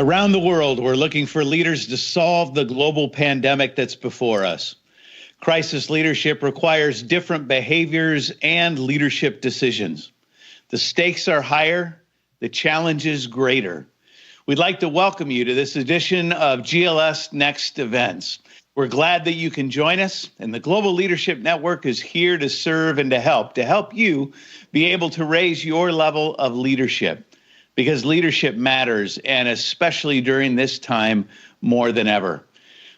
Around the world, we're looking for leaders to solve the global pandemic that's before us. Crisis leadership requires different behaviors and leadership decisions. The stakes are higher, the challenge is greater. We'd like to welcome you to this edition of GLS Next Events. We're glad that you can join us, and the Global Leadership Network is here to serve and to help you be able to raise your level of leadership. Because leadership matters, and especially during this time more than ever.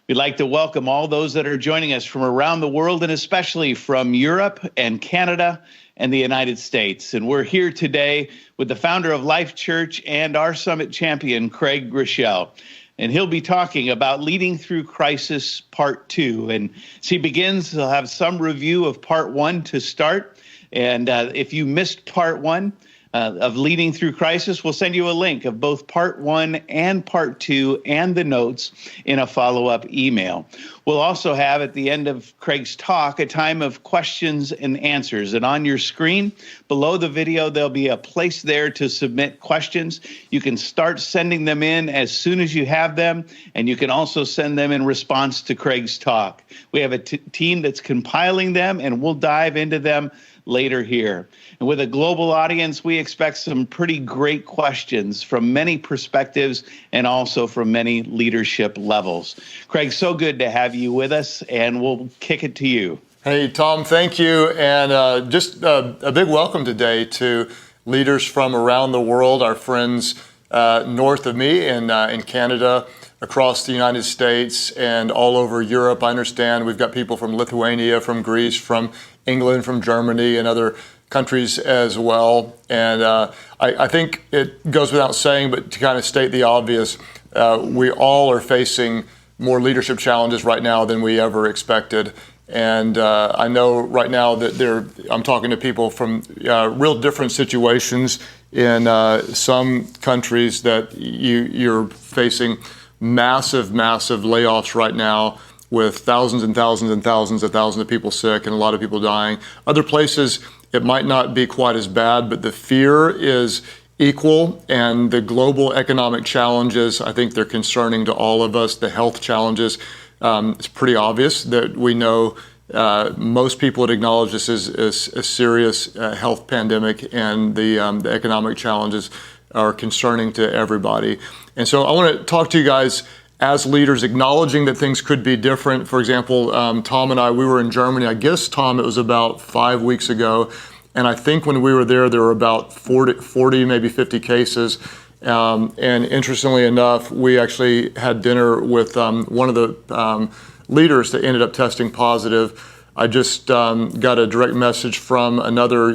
We'd like to welcome all those that are joining us from around the world, and especially from Europe and Canada and the United States. And we're here today with the founder of Life Church and our summit champion, Craig Groeschel. And he'll be talking about Leading Through Crisis Part 2. And as he begins, he'll have some review of Part 1 to start. And if you missed Part 1, of Leading Through Crisis, we'll send you a link of both Part 1 and Part 2 and the notes in a follow-up email. We'll also have at the end of Craig's talk a time of questions and answers. And on your screen below the video, there'll be a place there to submit questions. You can start sending them in as soon as you have them, and you can also send them in response to Craig's talk. We have a team that's compiling them, and we'll dive into them later here. And with a global audience, we expect some pretty great questions from many perspectives and also from many leadership levels. Craig, so good to have you with us, and we'll kick it to you. Hey, Tom, thank you. And just a big welcome today to leaders from around the world, our friends north of me in Canada, across the United States, and all over Europe. I understand we've got people from Lithuania, from Greece, from England, from Germany, and other countries as well. And I think it goes without saying, but to kind of state the obvious, we all are facing more leadership challenges right now than we ever expected. And I know right now that I'm talking to people from real different situations in some countries that you're facing massive layoffs right now, with thousands and thousands and thousands of people sick and a lot of people dying. Other places, it might not be quite as bad, but the fear is equal, and the global economic challenges, I think they're concerning to all of us. The health challenges, it's pretty obvious that we know most people would acknowledge this is a serious health pandemic, and the economic challenges are concerning to everybody. And so I want to talk to you guys as leaders, acknowledging that things could be different. For example, Tom and I, we were in Germany. I guess, Tom, it was about 5 weeks ago. And I think when we were there were about 40, maybe 50 cases. And interestingly enough, we actually had dinner with one of the leaders that ended up testing positive. I just got a direct message from another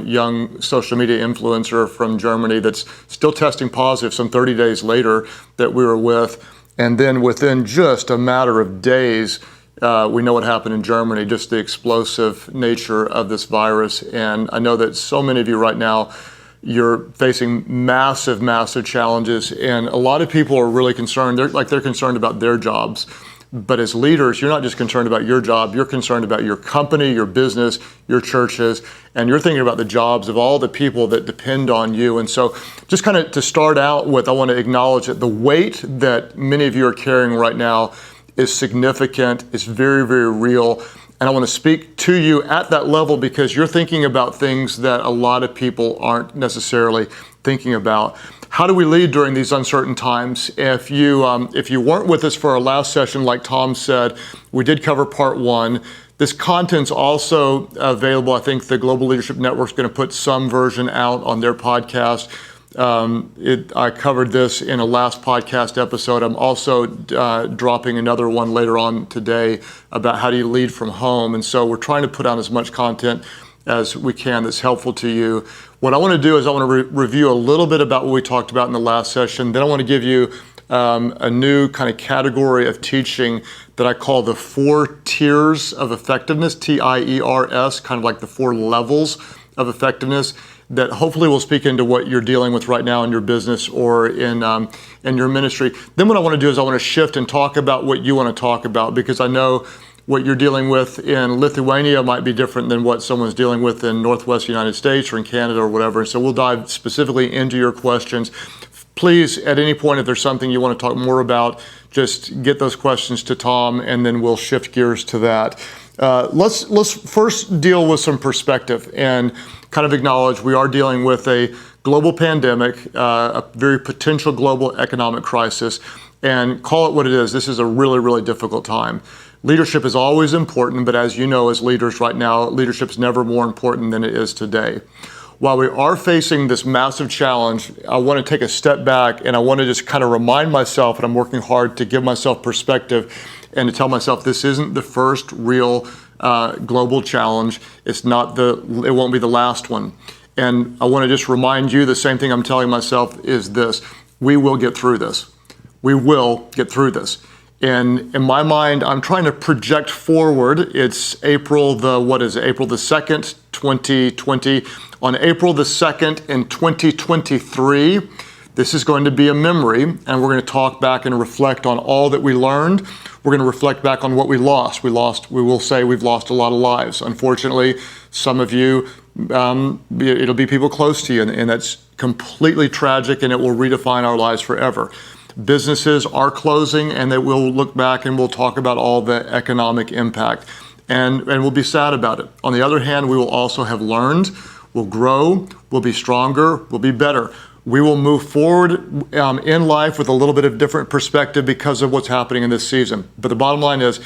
young social media influencer from Germany that's still testing positive some 30 days later that we were with. And then within just a matter of days, we know what happened in Germany, just the explosive nature of this virus. And I know that so many of you right now, you're facing massive challenges. And a lot of people are really concerned. They're concerned about their jobs. But as leaders, you're not just concerned about your job, you're concerned about your company, your business, your churches, and you're thinking about the jobs of all the people that depend on you. And so just kind of to start out with, I want to acknowledge that the weight that many of you are carrying right now is significant, it's very real. And I want to speak to you at that level because you're thinking about things that a lot of people aren't necessarily thinking about. How do we lead during these uncertain times? If you weren't with us for our last session, like Tom said, we did cover Part 1. This content's also available. I think the Global Leadership Network's going to put some version out on their podcast. I covered this in a last podcast episode. I'm also dropping another one later on today about how do you lead from home. And so we're trying to put out as much content as we can that's helpful to you. What I want to do is I want to review a little bit about what we talked about in the last session. Then I want to give you a new kind of category of teaching that I call the 4 tiers of effectiveness, TIERS, kind of like the 4 levels of effectiveness that hopefully will speak into what you're dealing with right now in your business or in your ministry. Then what I want to do is I want to shift and talk about what you want to talk about, because I know what you're dealing with in Lithuania might be different than what someone's dealing with in Northwest United States or in Canada or whatever. So we'll dive specifically into your questions. please, at any point, if there's something you want to talk more about, just get those questions to Tom, and then we'll shift gears to that. Let's first deal with some perspective and kind of acknowledge we are dealing with a global pandemic, a very potential global economic crisis, and call it what it is. This is a really, really difficult time. Leadership is always important, but as you know, as leaders right now, leadership is never more important than it is today. While we are facing this massive challenge, I want to take a step back and I want to just kind of remind myself, and I'm working hard to give myself perspective and to tell myself this isn't the first real global challenge. It won't be the last one. And I want to just remind you the same thing I'm telling myself is this: we will get through this. We will get through this. And in my mind, I'm trying to project forward. It's April the 2nd, 2020. On April the 2nd in 2023, this is going to be a memory, and we're going to talk back and reflect on all that we learned. We're going to reflect back on what we lost. We will say we've lost a lot of lives. Unfortunately, some of you, it'll be people close to you, and that's completely tragic, and it will redefine our lives forever. Businesses are closing, and they will look back and we'll talk about all the economic impact, and we'll be sad about it. On the other hand, we will also have learned, we'll grow, we'll be stronger, we'll be better. We will move forward in life with a little bit of different perspective because of what's happening in this season. But the bottom line is,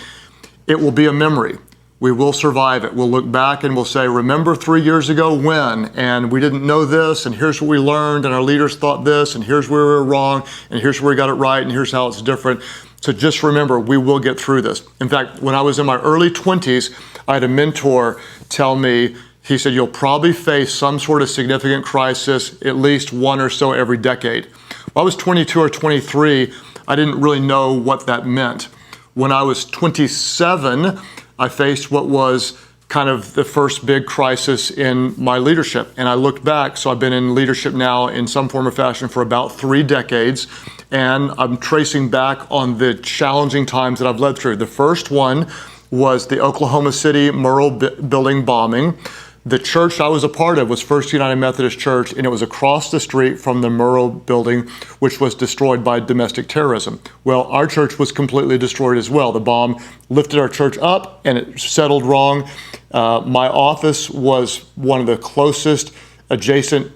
it will be a memory. We will survive it. We'll look back and we'll say, remember 3 years ago when, and we didn't know this, and here's what we learned, and our leaders thought this, and here's where we were wrong, and here's where we got it right, and here's how it's different. So just remember, we will get through this. In fact, when I was in my early 20s, I had a mentor tell me, he said, you'll probably face some sort of significant crisis, at least one or so every decade. When I was 22 or 23, I didn't really know what that meant. When I was 27, I faced what was kind of the first big crisis in my leadership. And I looked back, so I've been in leadership now in some form or fashion for about 3 decades. And I'm tracing back on the challenging times that I've led through. The first one was the Oklahoma City Murrah building bombing. The church I was a part of was First United Methodist Church, and it was across the street from the Murrah building, which was destroyed by domestic terrorism. Well, our church was completely destroyed as well. The bomb lifted our church up, and it settled wrong. My office was one of the closest adjacent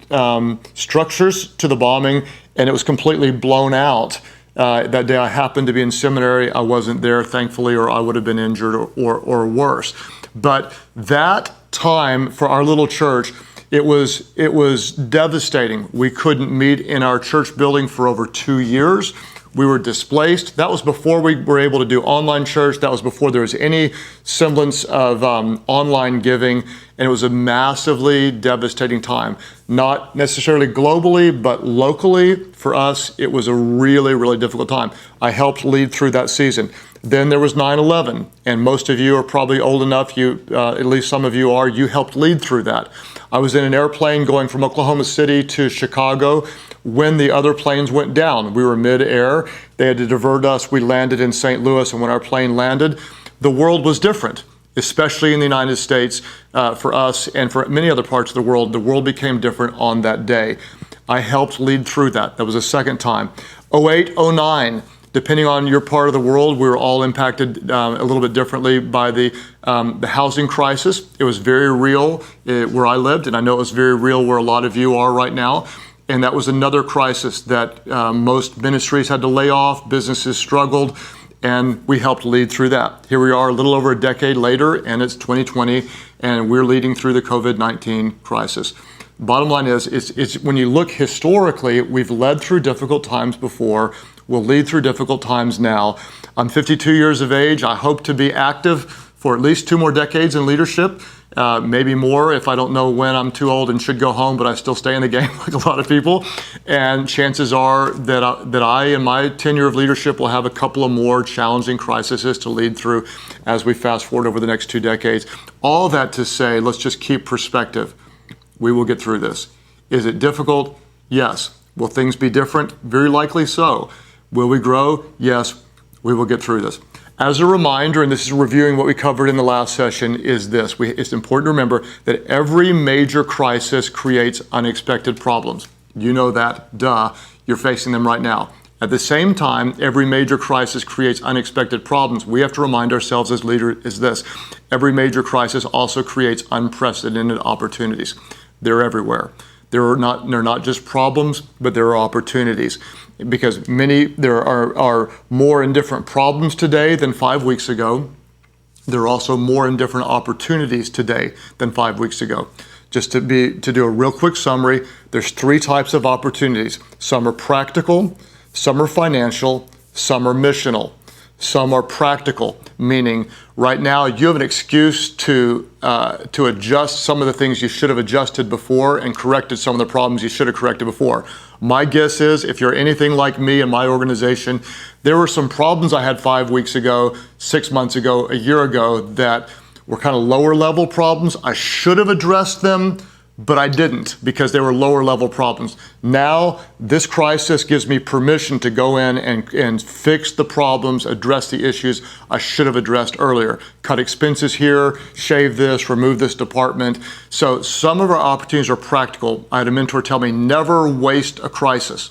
structures to the bombing, and it was completely blown out. That day I happened to be in seminary. I wasn't there, thankfully, or I would have been injured or worse. But that time for our little church, it was devastating. We couldn't meet in our church building for over 2 years. We were displaced. That was before we were able to do online church. That was before there was any semblance of online giving. And it was a massively devastating time. Not necessarily globally, but locally for us, it was a really, really difficult time. I helped lead through that season. Then there was 9/11, and most of you are probably old enough, at least some of you are, you helped lead through that. I was in an airplane going from Oklahoma City to Chicago when the other planes went down. We were mid-air. They had to divert us. We landed in St. Louis, and when our plane landed, the world was different, especially in the United States. For us and for many other parts of the world became different on that day. I helped lead through that. That was a second time. 08, 09. Depending on your part of the world, we were all impacted a little bit differently by the housing crisis. It was very real where I lived, and I know it was very real where a lot of you are right now. And that was another crisis that most ministries had to lay off, businesses struggled, and we helped lead through that. Here we are a little over a decade later, and it's 2020, and we're leading through the COVID-19 crisis. Bottom line is, it's when you look historically, we've led through difficult times before. We'll lead through difficult times now. I'm 52 years of age. I hope to be active for at least 2 more decades in leadership, maybe more if I don't know when I'm too old and should go home, but I still stay in the game like a lot of people. And chances are that I in my tenure of leadership will have a couple of more challenging crises to lead through as we fast forward over the next 2 decades. All that to say, let's just keep perspective. We will get through this. Is it difficult? Yes. Will things be different? Very likely so. Will we grow? Yes, we will get through this. As a reminder, and this is reviewing what we covered in the last session, is this. It's important to remember that every major crisis creates unexpected problems. You know that, duh. You're facing them right now. At the same time, every major crisis creates unexpected problems. We have to remind ourselves as leaders is this: every major crisis also creates unprecedented opportunities. They're everywhere. They're not just problems, but there are opportunities. Because there are more and different problems today than 5 weeks ago. There are also more and different opportunities today than 5 weeks ago. Just to do a real quick summary, there's 3 types of opportunities. Some are practical, some are financial, some are missional. Some are practical, meaning right now you have an excuse to adjust some of the things you should have adjusted before and corrected some of the problems you should have corrected before. My guess is, if you're anything like me and my organization, there were some problems I had 5 weeks ago, 6 months ago, a year ago that were kind of lower level problems. I should have addressed them, but I didn't because they were lower level problems. Now, this crisis gives me permission to go in and fix the problems, address the issues I should have addressed earlier. Cut expenses here, shave this, remove this department. So some of our opportunities are practical. I had a mentor tell me, never waste a crisis.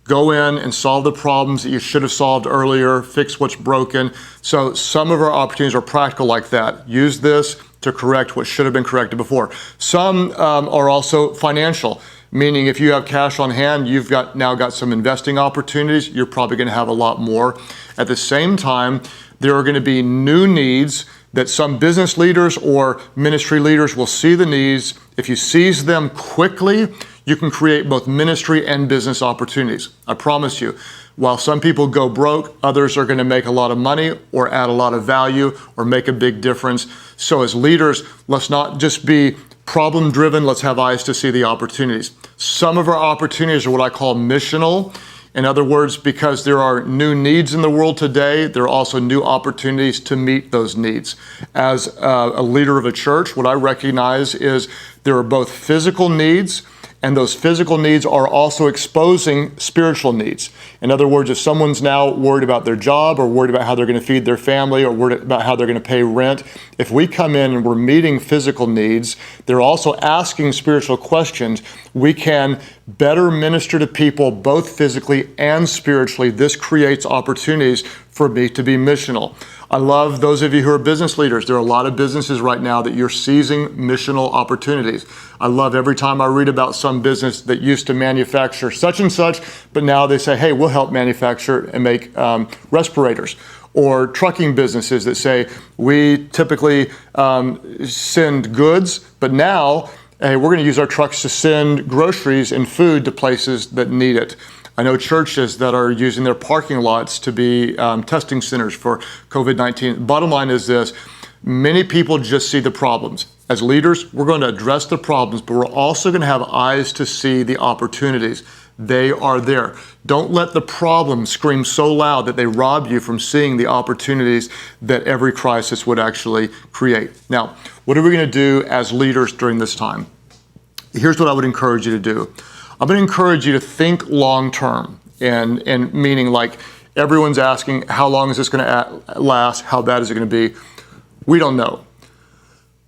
Go in and solve the problems that you should have solved earlier, fix what's broken. So some of our opportunities are practical like that. Use this to correct what should have been corrected before. Some are also financial, meaning if you have cash on hand, you've now got some investing opportunities. You're probably going to have a lot more. At the same time, there are going to be new needs that some business leaders or ministry leaders will see the needs. If you seize them quickly, you can create both ministry and business opportunities. I promise you. While some people go broke, others are going to make a lot of money or add a lot of value or make a big difference. So as leaders, let's not just be problem driven, let's have eyes to see the opportunities. Some of our opportunities are what I call missional. In other words, because there are new needs in the world today, there are also new opportunities to meet those needs. As a leader of a church, what I recognize is there are both physical needs, and those physical needs are also exposing spiritual needs. In other words, if someone's now worried about their job or worried about how they're going to feed their family or worried about how they're going to pay rent, if we come in and we're meeting physical needs, they're also asking spiritual questions, we can better minister to people both physically and spiritually. This creates opportunities for me to be missional. I love those of you who are business leaders. There are a lot of businesses right now that you're seizing missional opportunities. I love every time I read about some business that used to manufacture such and such, but now they say, hey, we'll help manufacture and make respirators. Or trucking businesses that say, we typically send goods, but now, hey, we're going to use our trucks to send groceries and food to places that need it. I know churches that are using their parking lots to be testing centers for COVID-19. Bottom line is this: many people just see the problems. As leaders, we're going to address the problems, but we're also going to have eyes to see the opportunities. They are there. Don't let the problems scream so loud that they rob you from seeing the opportunities that every crisis would actually create. Now, what are we going to do as leaders during this time? Here's what I would encourage you to do. I'm going to encourage you to think long-term, and meaning like everyone's asking, how long is this going to last? How bad is it going to be? We don't know.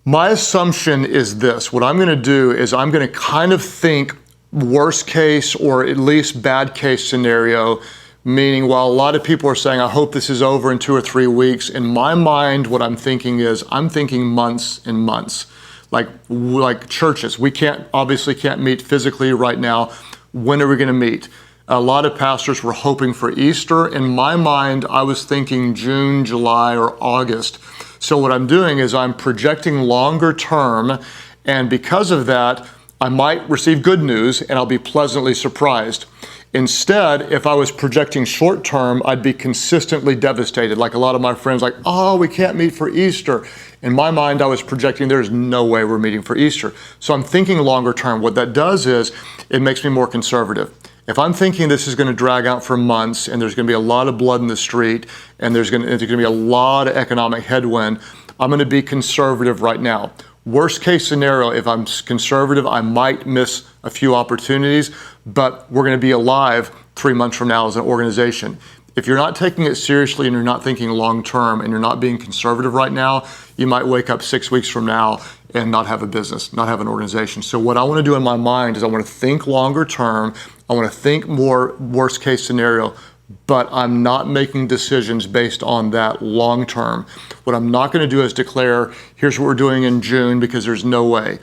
My assumption is this. What I'm going to do is I'm going to kind of think worst case or at least bad case scenario, meaning while a lot of people are saying, I hope this is over in 2 or 3 weeks, in my mind, what I'm thinking is I'm thinking months and months. Like churches, we obviously can't meet physically right now. When are we going to meet? A lot of pastors were hoping for Easter. In my mind, I was thinking June, July, or August. So what I'm doing is I'm projecting longer term, and because of that, I might receive good news and I'll be pleasantly surprised. Instead, if I was projecting short term, I'd be consistently devastated. Like a lot of my friends, like, oh, we can't meet for Easter. In my mind, I was projecting there's no way we're meeting for Easter. So I'm thinking longer term. What that does is it makes me more conservative. If I'm thinking this is going to drag out for months and there's going to be a lot of blood in the street and there's going to be a lot of economic headwind, I'm going to be conservative right now. Worst case scenario, if I'm conservative, I might miss a few opportunities, but we're going to be alive 3 months from now as an organization. If you're not taking it seriously and you're not thinking long term and you're not being conservative right now, you might wake up 6 weeks from now and not have a business, not have an organization. So what I want to do in my mind is I want to think longer term. I want to think more worst case scenario, but I'm not making decisions based on that long term. What I'm not going to do is declare, here's what we're doing in June, because there's no way.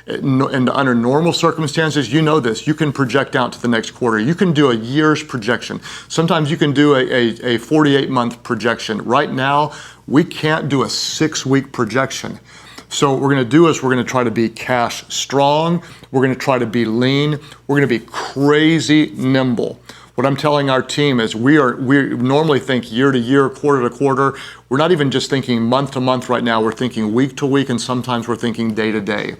And under normal circumstances, you know this, you can project out to the next quarter. You can do a year's projection. Sometimes you can do a 48-month projection. Right now, we can't do a 6-week projection. So what we're going to do is we're going to try to be cash strong. We're going to try to be lean. We're going to be crazy nimble. What I'm telling our team is we normally think year to year, quarter to quarter. We're not even just thinking month to month right now. We're thinking week to week, and sometimes we're thinking day to day.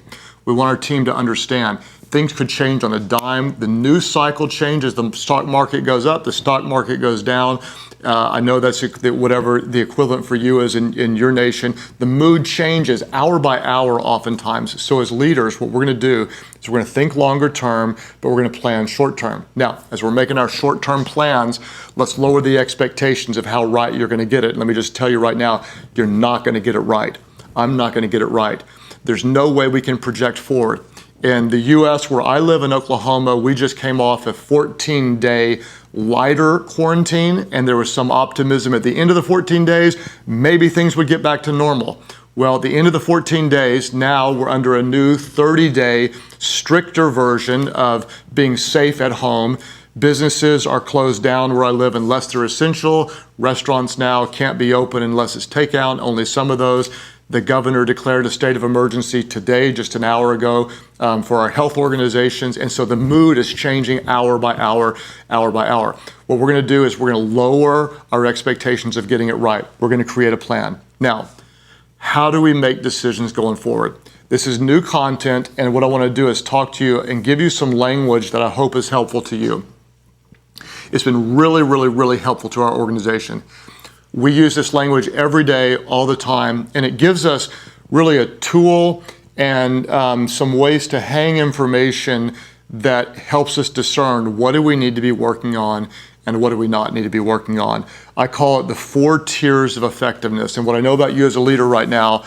We want our team to understand things could change on a dime. The news cycle changes. The stock market goes up. The stock market goes down. I know that's whatever the equivalent for you is in your nation. The mood changes hour by hour oftentimes. So as leaders, what we're going to do is we're going to think longer term, but we're going to plan short term. Now, as we're making our short term plans, let's lower the expectations of how right you're going to get it. Let me just tell you right now, you're not going to get it right. I'm not going to get it right. There's no way we can project forward. In the U.S., where I live in Oklahoma, we just came off a 14-day lighter quarantine, and there was some optimism at the end of the 14 days, maybe things would get back to normal. Well, at the end of the 14 days, now we're under a new 30-day stricter version of being safe at home. Businesses are closed down where I live unless they're essential. Restaurants now can't be open unless it's takeout, only some of those. The governor declared a state of emergency today, just an hour ago, for our health organizations. And so the mood is changing hour by hour, hour by hour. What we're going to do is we're going to lower our expectations of getting it right. We're going to create a plan. Now, how do we make decisions going forward? This is new content, and what I want to do is talk to you and give you some language that I hope is helpful to you. It's been really, really, really helpful to our organization. We use this language every day, all the time, and it gives us really a tool and some ways to hang information that helps us discern what do we need to be working on and what do we not need to be working on. I call it the 4 tiers of effectiveness. And what I know about you as a leader right now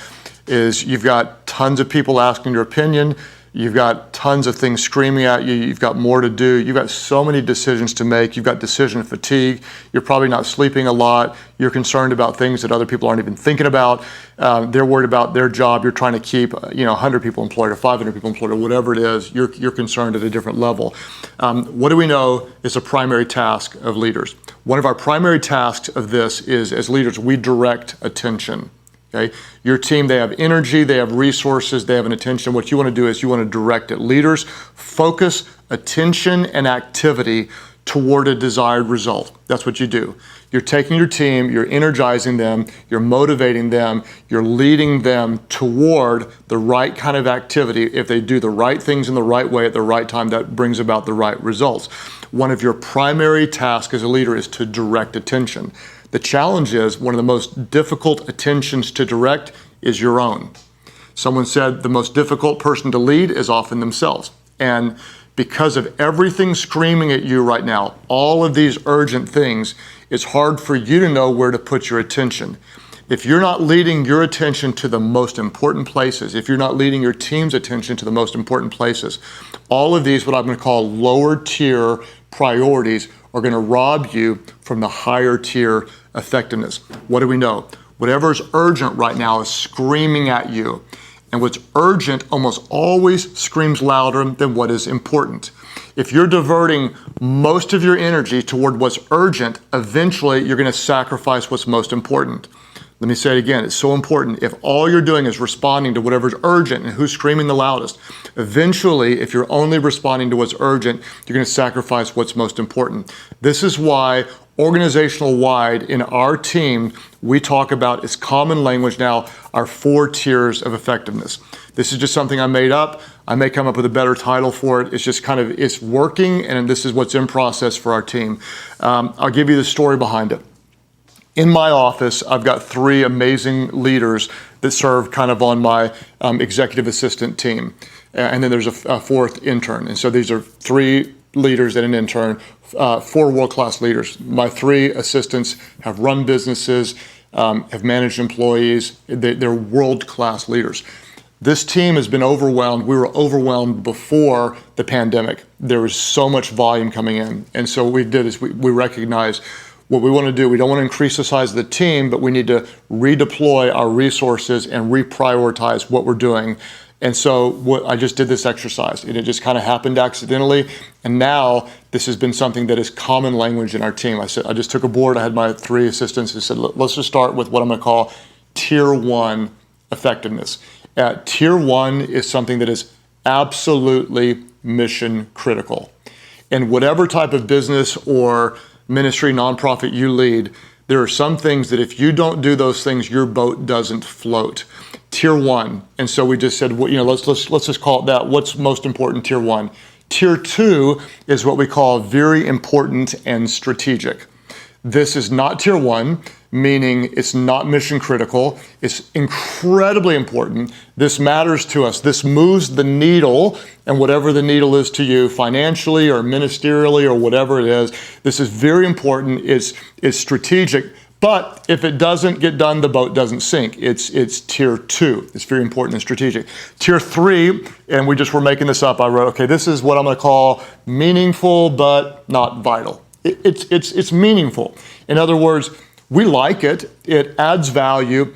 is you've got tons of people asking your opinion. You've got tons of things screaming at you. You've got more to do. You've got so many decisions to make. You've got decision fatigue. You're probably not sleeping a lot. You're concerned about things that other people aren't even thinking about. They're worried about their job. You're trying to keep 100 people employed or 500 people employed or whatever it is. You're concerned at a different level. What do we know is a primary task of leaders? One of our primary tasks of this is, as leaders, we direct attention. Okay? Your team, they have energy, they have resources, they have an attention. What you want to do is you want to direct it. Leaders focus attention and activity toward a desired result. That's what you do. You're taking your team, you're energizing them, you're motivating them, you're leading them toward the right kind of activity. If they do the right things in the right way at the right time, that brings about the right results. One of your primary tasks as a leader is to direct attention. The challenge is one of the most difficult attentions to direct is your own. Someone said the most difficult person to lead is often themselves. And because of everything screaming at you right now, all of these urgent things, it's hard for you to know where to put your attention. If you're not leading your attention to the most important places, if you're not leading your team's attention to the most important places, all of these, what I'm going to call lower tier priorities, are going to rob you from the higher tier effectiveness. What do we know? Whatever is urgent right now is screaming at you. And what's urgent almost always screams louder than what is important. If you're diverting most of your energy toward what's urgent, eventually you're going to sacrifice what's most important. Let me say it again, it's so important. If all you're doing is responding to whatever's urgent and who's screaming the loudest, eventually, if you're only responding to what's urgent, you're going to sacrifice what's most important. This is why organizational wide in our team, we talk about as common language now, our 4 tiers of effectiveness. This is just something I made up. I may come up with a better title for it. It's just it's working, and this is what's in process for our team. I'll give you the story behind it. In my office, I've got 3 amazing leaders that serve kind of on my executive assistant team. And then there's a 4th intern. And so these are 3 leaders and an intern, 4 world-class leaders. My 3 assistants have run businesses, have managed employees. They're world-class leaders. This team has been overwhelmed. We were overwhelmed before the pandemic. There was so much volume coming in. And so what we did is we recognized what we want to do. We don't want to increase the size of the team, but we need to redeploy our resources and reprioritize what we're doing. And so I just did this exercise, and it just kind of happened accidentally. And now this has been something that is common language in our team. I just took a board. I had my 3 assistants and said, let's just start with what I'm going to call tier 1 effectiveness. Tier 1 is something that is absolutely mission critical. And whatever type of business or ministry, nonprofit you lead, there are some things that if you don't do those things, your boat doesn't float. Tier 1. And so we just said, well, let's just call it that. What's most important? Tier 1. Tier 2 is what we call very important and strategic. This is not tier 1, meaning it's not mission critical. It's incredibly important. This matters to us. This moves the needle, and whatever the needle is to you, financially or ministerially or whatever it is, this is very important. It's strategic. But if it doesn't get done, the boat doesn't sink. It's tier 2. It's very important and strategic. Tier 3, and we just were making this up. I wrote, okay, this is what I'm going to call meaningful but not vital. It's meaningful. In other words, we like it. It adds value.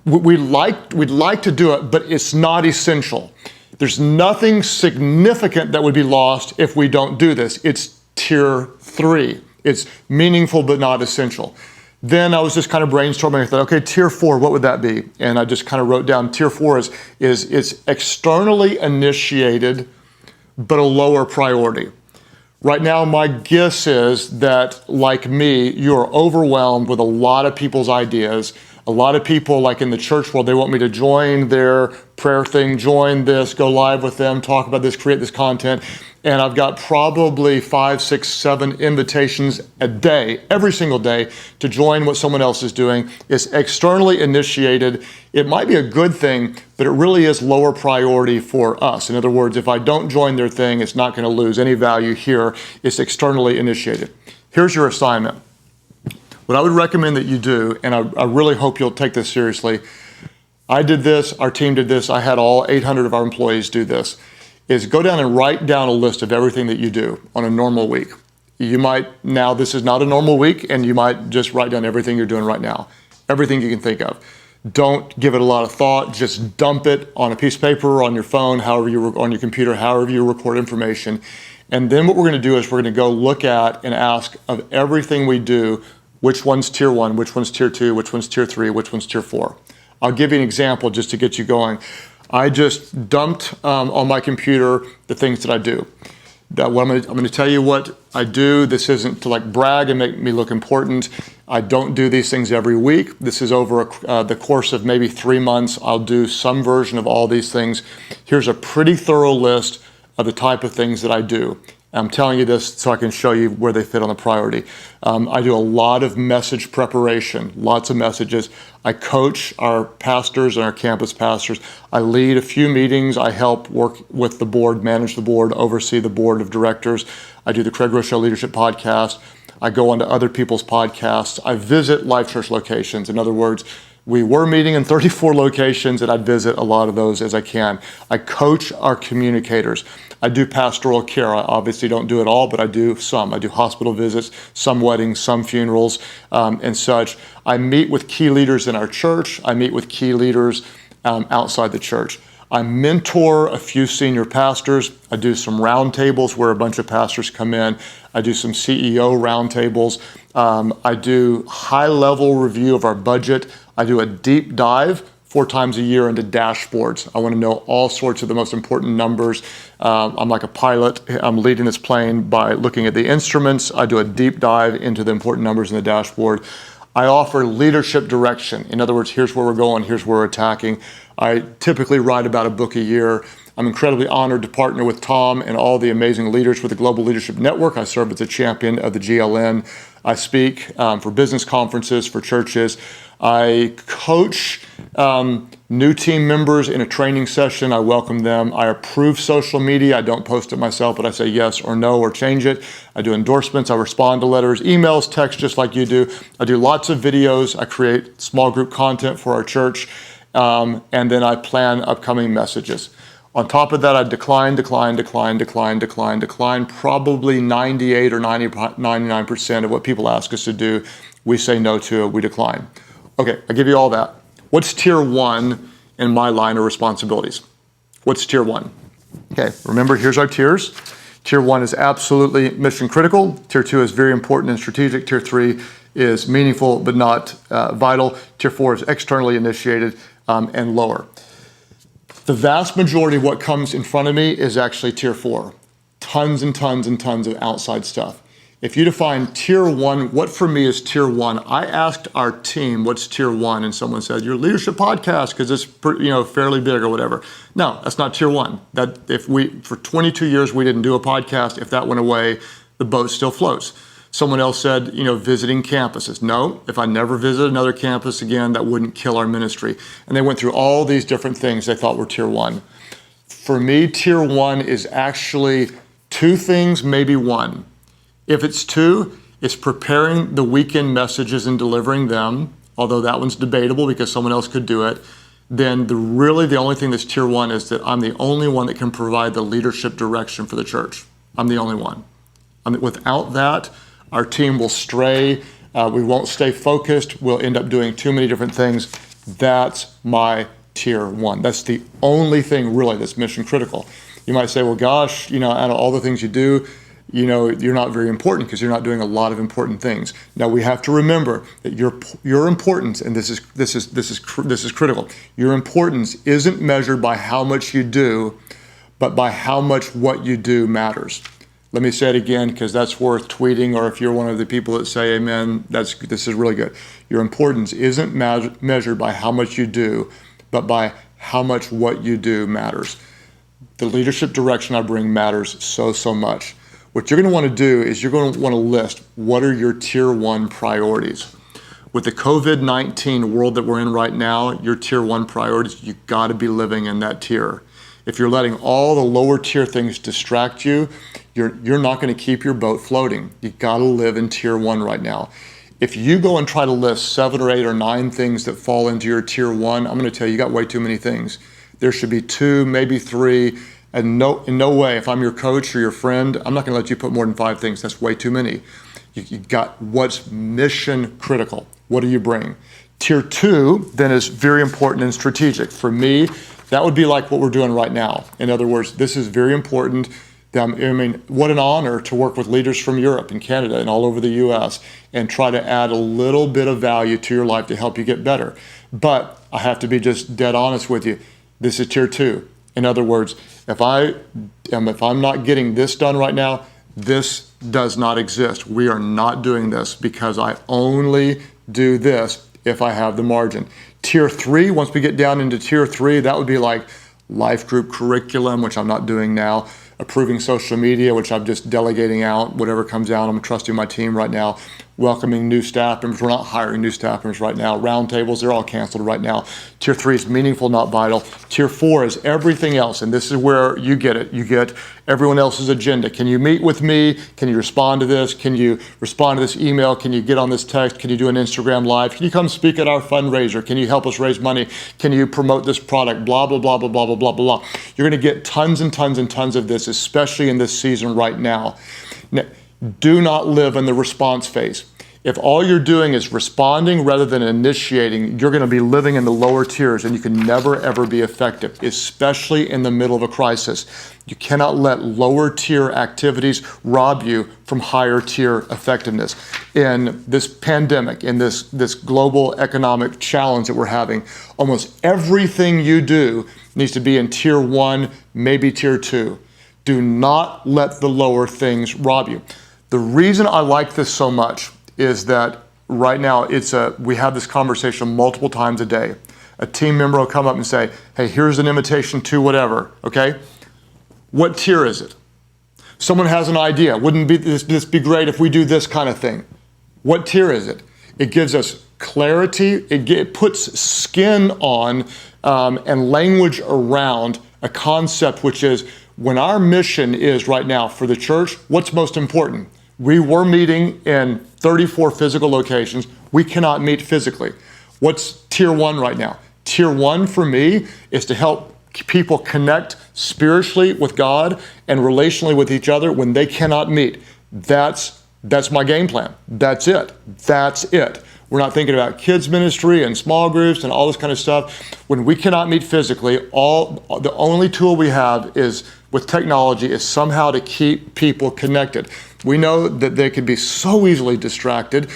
We'd like to do it, but it's not essential. There's nothing significant that would be lost if we don't do this. It's tier 3. It's meaningful but not essential. Then I was just kind of brainstorming. I thought, okay, tier 4, what would that be? And I just kind of wrote down tier 4 is it's externally initiated, but a lower priority. Right now, my guess is that, like me, you're overwhelmed with a lot of people's ideas. A lot of people, like in the church world, they want me to join their prayer thing, join this, go live with them, talk about this, create this content. And I've got probably 5, 6, 7 invitations a day, every single day, to join what someone else is doing. It's externally initiated. It might be a good thing, but it really is lower priority for us. In other words, if I don't join their thing, it's not going to lose any value here. It's externally initiated. Here's your assignment. What I would recommend that you do, and I really hope you'll take this seriously, I did this, our team did this, I had all 800 of our employees do this, is go down and write down a list of everything that you do on a normal week. You might, now this is not a normal week, and you might just write down everything you're doing right now, everything you can think of. Don't give it a lot of thought, just dump it on a piece of paper, on your phone, however on your computer, however you record information. And then what we're gonna do is we're gonna go look at and ask of everything we do, which one's tier 1, which one's tier 2, which one's tier 3, which one's tier 4. I'll give you an example just to get you going. I just dumped on my computer the things that I do. I'm going to tell you what I do. This isn't to like brag and make me look important. I don't do these things every week. This is over the course of maybe 3 months. I'll do some version of all these things. Here's a pretty thorough list of the type of things that I do. I'm telling you this so I can show you where they fit on the priority. I do a lot of message preparation, lots of messages. I coach our pastors and our campus pastors. I lead a few meetings. I help work with the board, manage the board, oversee the board of directors. I do the Craig Groeschel Leadership Podcast. I go onto other people's podcasts. I visit Life Church locations. In other words, we were meeting in 34 locations, and I'd visit a lot of those as I can. I coach our communicators. I do pastoral care. I obviously don't do it all, but I do some. I do hospital visits, some weddings, some funerals, and such. I meet with key leaders in our church. I meet with key leaders outside the church. I mentor a few senior pastors. I do some roundtables where a bunch of pastors come in. I do some CEO roundtables. I do high-level review of our budget. I do a deep dive 4 times a year into dashboards. I want to know all sorts of the most important numbers. I'm like a pilot. I'm leading this plane by looking at the instruments. I do a deep dive into the important numbers in the dashboard. I offer leadership direction. In other words, here's where we're going, here's where we're attacking. I typically write about a book a year. I'm incredibly honored to partner with Tom and all the amazing leaders with the Global Leadership Network. I serve as a champion of the GLN. I speak for business conferences, for churches. I coach new team members in a training session. I welcome them. I approve social media. I don't post it myself, but I say yes or no or change it. I do endorsements. I respond to letters, emails, texts, just like you do. I do lots of videos. I create small group content for our church. and then I plan upcoming messages. On top of that, I decline, probably 98 or 99% of what people ask us to do, we say no to, we decline. Okay, I give you all that. What's tier one in my line of responsibilities? What's tier one? Okay, remember, here's our tiers. Tier one is absolutely mission critical. Tier two is very important and strategic. Tier three is meaningful but not vital. Tier four is externally initiated and lower. The vast majority of what comes in front of me is actually tier four. Tons and tons and tons of outside stuff. If you define tier one, what for me is tier one? I asked our team, what's tier one? And someone said, your leadership podcast, because it's fairly big or whatever. No, that's not tier one. That for 22 years, we didn't do a podcast. If that went away, the boat still floats. Someone else said, visiting campuses. No, if I never visit another campus again, that wouldn't kill our ministry. And they went through all these different things they thought were tier one. For me, tier one is actually two things, maybe one. If it's two, it's preparing the weekend messages and delivering them, although that one's debatable because someone else could do it. Then the only thing that's tier one is that I'm the only one that can provide the leadership direction for the church. I'm the only one. Without that, our team will stray. We won't stay focused. We'll end up doing too many different things. That's my tier one. That's the only thing really that's mission critical. You might say, well, gosh, out of all the things you do, you're not very important because you're not doing a lot of important things. Now we have to remember that your importance, and this is critical. Your importance isn't measured by how much you do, but by how much what you do matters. Let me say it again because that's worth tweeting, or if you're one of the people that say amen, this is really good. Your importance isn't measured by how much you do, but by how much what you do matters. The leadership direction I bring matters so much. What you're going to want to do is you're going to want to list what are your tier one priorities. With the COVID-19 world that we're in right now, your tier one priorities, you've got to be living in that tier. If you're letting all the lower tier things distract you, you're not going to keep your boat floating. You've got to live in tier one right now. If you go and try to list 7 or 8 or 9 things that fall into your tier one, I'm going to tell you got way too many things. There should be 2, maybe 3, and in no way, if I'm your coach or your friend, I'm not going to let you put more than 5 things. That's way too many. You got what's mission critical. What do you bring? Tier 2 then is very important and strategic. For me, that would be like what we're doing right now. In other words, this is very important. What an honor to work with leaders from Europe and Canada and all over the U.S. and try to add a little bit of value to your life to help you get better. But I have to be just dead honest with you. This is tier 2. In other words, if I'm not getting this done right now, this does not exist. We are not doing this because I only do this if I have the margin. Tier 3, once we get down into tier 3, that would be like life group curriculum, which I'm not doing now, approving social media, which I'm just delegating out, whatever comes out, I'm trusting my team right now, welcoming new staff members. We're not hiring new staff members right now. Roundtables, they're all canceled right now. Tier 3 is meaningful, not vital. Tier 4 is everything else, and this is where you get it. You get everyone else's agenda. Can you meet with me? Can you respond to this? Can you respond to this email? Can you get on this text? Can you do an Instagram live? Can you come speak at our fundraiser? Can you help us raise money? Can you promote this product? Blah, blah, blah, blah, blah, blah, blah, blah. You're gonna get tons and tons and tons of this, especially in this season right now. Now, do not live in the response phase. If all you're doing is responding rather than initiating, you're going to be living in the lower tiers and you can never, ever be effective, especially in the middle of a crisis. You cannot let lower tier activities rob you from higher tier effectiveness. In this pandemic, in this global economic challenge that we're having, almost everything you do needs to be in tier 1, maybe tier 2. Do not let the lower things rob you. The reason I like this so much is that right now we have this conversation multiple times a day. A team member will come up and say, hey, here's an invitation to whatever, okay? What tier is it? Someone has an idea. Wouldn't this be great if we do this kind of thing? What tier is it? It gives us clarity. It puts skin on and language around a concept, which is when our mission is right now for the church, what's most important? We were meeting in 34 physical locations. We cannot meet physically. What's tier 1 right now? Tier one for me is to help people connect spiritually with God and relationally with each other when they cannot meet. That's my game plan. That's it. We're not thinking about kids ministry and small groups and all this kind of stuff. When we cannot meet physically, the only tool we have is with technology is somehow to keep people connected. We know that they can be so easily distracted.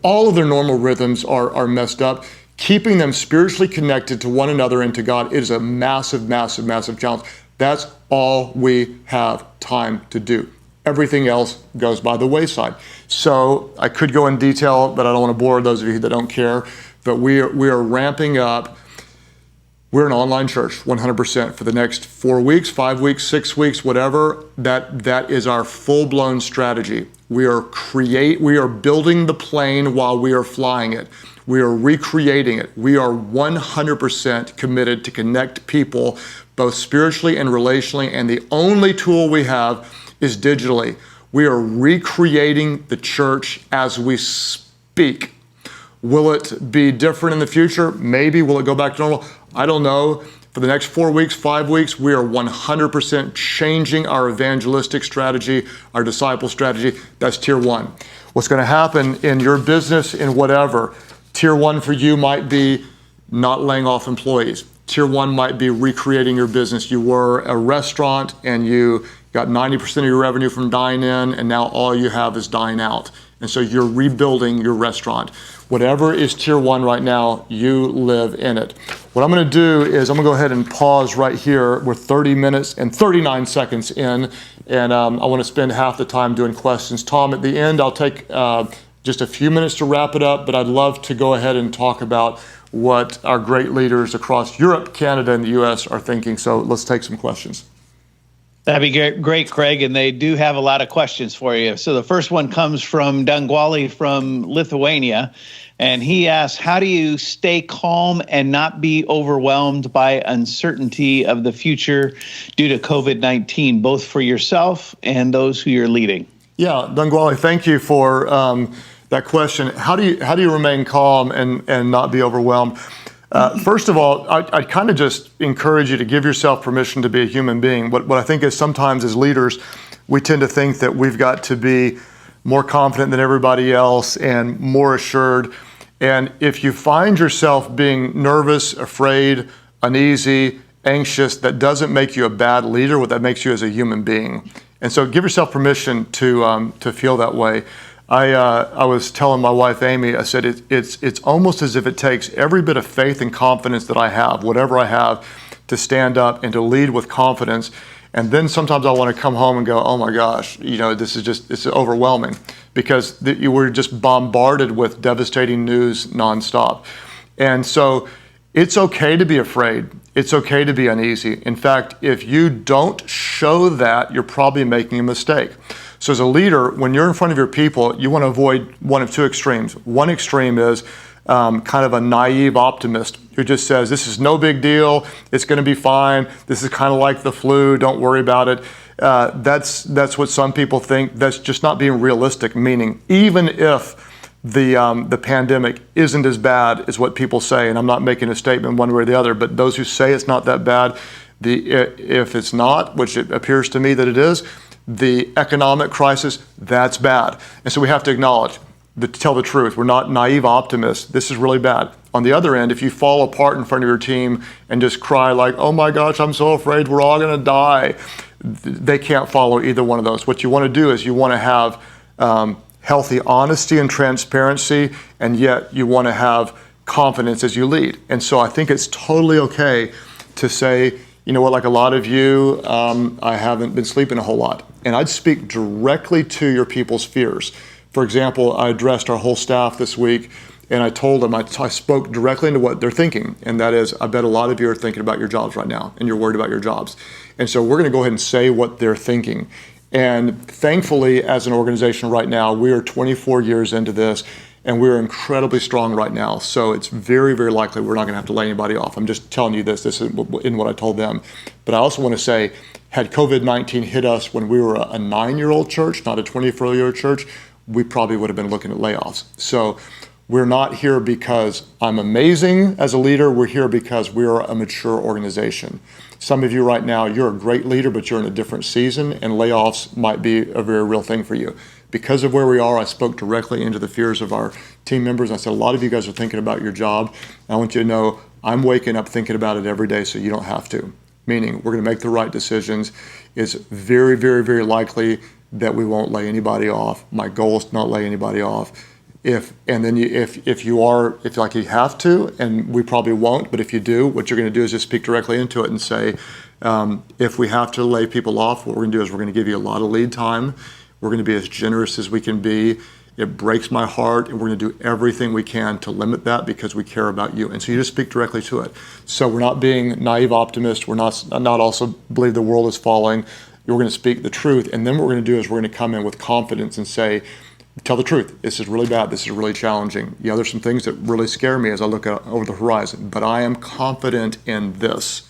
All of their normal rhythms are messed up. Keeping them spiritually connected to one another and to God is a massive, massive, massive challenge. That's all we have time to do. Everything else goes by the wayside. So I could go in detail, but I don't want to bore those of you that don't care. But we are ramping up. We're an online church, 100% for the next 4 weeks, 5 weeks, 6 weeks, whatever. That is our full-blown strategy. We are building the plane while we are flying it. We are recreating it. We are 100% committed to connect people, both spiritually and relationally. And the only tool we have is digitally. We are recreating the church as we speak. Will it be different in the future? Maybe. Will it go back to normal? I don't know. For the next 4 weeks, 5 weeks, we are 100% changing our evangelistic strategy, our disciple strategy. That's tier one. What's going to happen in your business, in whatever, tier one for you might be not laying off employees. Tier one might be recreating your business. You were a restaurant and you got 90% of your revenue from dine in, and now all you have is dine out. And so you're rebuilding your restaurant. Whatever is tier one right now, you live in it. What I'm going to do is I'm going to go ahead and pause right here. We're 30 minutes and 39 seconds in, and I want to spend half the time doing questions. Tom, at the end, I'll take just a few minutes to wrap it up, but I'd love to go ahead and talk about what our great leaders across Europe, Canada, and the U.S. are thinking. So let's take some questions. That'd be great, Craig, and they do have a lot of questions for you. So the first one comes from Dangwali from Lithuania, and he asks, how do you stay calm and not be overwhelmed by uncertainty of the future due to COVID-19, both for yourself and those who you're leading? Yeah, Dangwali, thank you for that question. How do you remain calm and not be overwhelmed? First of all, I kind of just encourage you to give yourself permission to be a human being. What I think is sometimes as leaders, we tend to think that we've got to be more confident than everybody else and more assured. And if you find yourself being nervous, afraid, uneasy, anxious, that doesn't make you a bad leader. What that makes you is a human being. And so give yourself permission to feel that way. I was telling my wife, Amy, I said, it's almost as if it takes every bit of faith and confidence that I have, whatever I have, to stand up and to lead with confidence. And then sometimes I want to come home and go, oh my gosh, it's overwhelming because you were just bombarded with devastating news nonstop. And so it's okay to be afraid. It's okay to be uneasy. In fact, if you don't show that, you're probably making a mistake. So as a leader, when you're in front of your people, you want to avoid one of two extremes. One extreme is kind of a naive optimist who just says, this is no big deal, it's going to be fine, this is kind of like the flu, don't worry about it. That's what some people think. That's just not being realistic, meaning even if the pandemic isn't as bad as what people say, and I'm not making a statement one way or the other, but those who say it's not that bad, if it's not, which it appears to me that it is, the economic crisis, that's bad. And so we have to acknowledge, to tell the truth, we're not naive optimists. This is really bad. On the other end, if you fall apart in front of your team and just cry like, oh my gosh, I'm so afraid we're all gonna die, they can't follow either one of those. What you wanna do is you wanna have healthy honesty and transparency, and yet you wanna have confidence as you lead. And so I think it's totally okay to say, you know what, like a lot of you, I haven't been sleeping a whole lot. And I'd speak directly to your people's fears. For example, I addressed our whole staff this week, and I told them, I spoke directly into what they're thinking. And that is, I bet a lot of you are thinking about your jobs right now, and you're worried about your jobs. And so we're gonna go ahead and say what they're thinking. And thankfully, as an organization right now, we are 24 years into this, and we're incredibly strong right now. So it's very, very likely we're not gonna have to lay anybody off. I'm just telling you this is in what I told them. But I also wanna say, had COVID-19 hit us when we were a 9-year-old church, not a 24-year-old church, we probably would have been looking at layoffs. So We're not here because I'm amazing as a leader. We're here because we're a mature organization. Some of you right now, you're a great leader, but you're in a different season, and layoffs might be a very real thing for you. Because of where we are, I spoke directly into the fears of our team members. I said, a lot of you guys are thinking about your job. I want you to know I'm waking up thinking about it every day so you don't have to. Meaning we're going to make the right decisions. It's very, very, very likely that we won't lay anybody off. My goal is to not lay anybody off. If you have to, and we probably won't, but if you do, what you're going to do is just speak directly into it and say, if we have to lay people off, what we're going to do is we're going to give you a lot of lead time. We're going to be as generous as we can be. It breaks my heart, and we're going to do everything we can to limit that because we care about you. And so you just speak directly to it. So we're not being naive optimists. We're not also believe the world is falling. We're going to speak the truth. And then what we're going to do is we're going to come in with confidence and say, tell the truth. This is really bad. This is really challenging. Yeah, there's some things that really scare me as I look out over the horizon, but I am confident in this.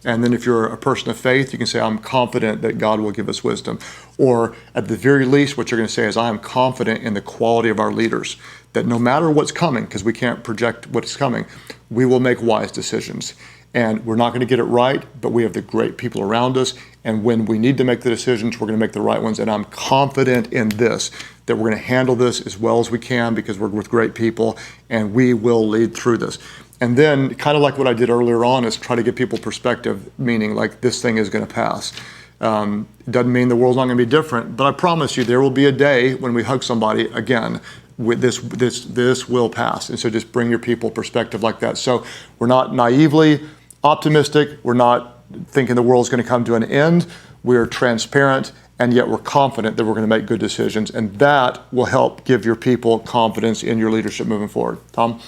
And then if you're a person of faith, you can say, I'm confident that God will give us wisdom. Or at the very least, what you're going to say is, I am confident in the quality of our leaders, that no matter what's coming, because we can't project what's coming, we will make wise decisions. And we're not going to get it right, but we have the great people around us. And when we need to make the decisions, we're going to make the right ones. And I'm confident in this, that we're going to handle this as well as we can because we're with great people, and we will lead through this. And then, kind of like what I did earlier on, is try to give people perspective, meaning like this thing is going to pass. It doesn't mean the world's not going to be different, but I promise you there will be a day when we hug somebody again. With this will pass. And so just bring your people perspective like that. So we're not naively optimistic. We're not thinking the world's going to come to an end. We're transparent, and yet we're confident that we're going to make good decisions. And that will help give your people confidence in your leadership moving forward. Tom?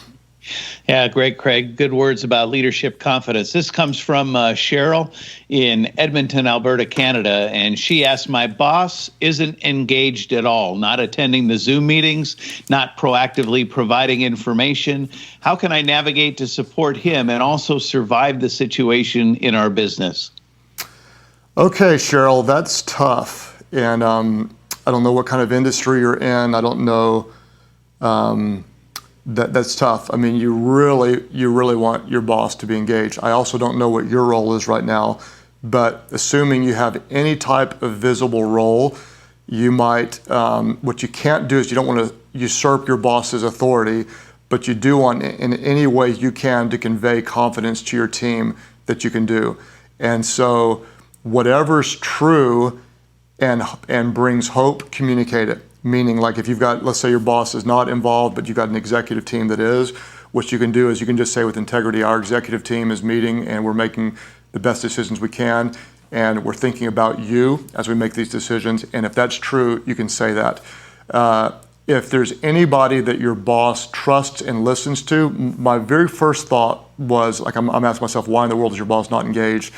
Yeah, great, Craig. Good words about leadership confidence. This comes from Cheryl in Edmonton, Alberta, Canada. And she asked, my boss isn't engaged at all, not attending the Zoom meetings, not proactively providing information. How can I navigate to support him and also survive the situation in our business? Okay, Cheryl, that's tough. And I don't know what kind of industry you're in. I don't know. That's tough. I mean, you really want your boss to be engaged. I also don't know what your role is right now, but assuming you have any type of visible role, you might, what you can't do is you don't want to usurp your boss's authority, but you do want in any way you can to convey confidence to your team that you can do. And so whatever's true and brings hope, communicate it. Meaning, like if you've got, let's say your boss is not involved, but you've got an executive team that is, what you can do is you can just say with integrity, our executive team is meeting and we're making the best decisions we can, and we're thinking about you as we make these decisions. And if that's true, you can say that. If there's anybody that your boss trusts and listens to, my very first thought was, like I'm asking myself, why in the world is your boss not engaged?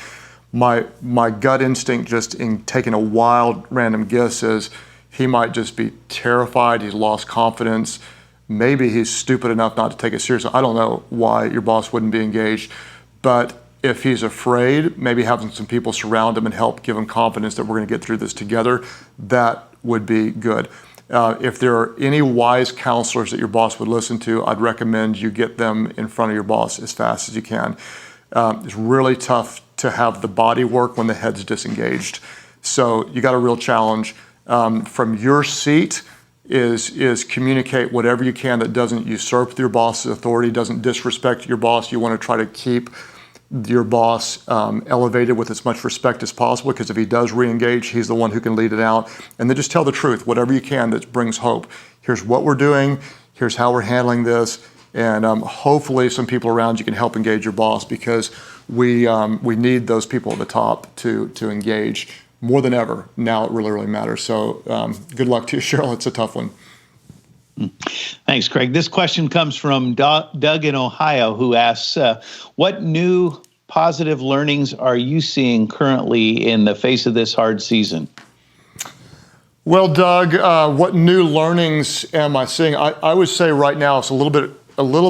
My gut instinct, just in taking a wild random guess, is he might just be terrified, he's lost confidence. Maybe he's stupid enough not to take it seriously. I don't know why your boss wouldn't be engaged, but if he's afraid, maybe having some people surround him and help give him confidence that we're going to get through this together, that would be good. If there are any wise counselors that your boss would listen to, I'd recommend you get them in front of your boss as fast as you can. It's really tough to have the body work when the head's disengaged. So you got a real challenge. From your seat is communicate whatever you can that doesn't usurp your boss's authority, doesn't disrespect your boss. You want to try to keep your boss elevated with as much respect as possible, because if he does re-engage, he's the one who can lead it out. And then just tell the truth, whatever you can that brings hope. Here's what we're doing, here's how we're handling this, and hopefully some people around you can help engage your boss, because we need those people at the top to engage. More than ever, now it really, really matters. So good luck to you, Cheryl. It's a tough one. Thanks, Craig. This question comes from Doug in Ohio, who asks, what new positive learnings are you seeing currently in the face of this hard season? Well, Doug, what new learnings am I seeing? I would say right now it's a little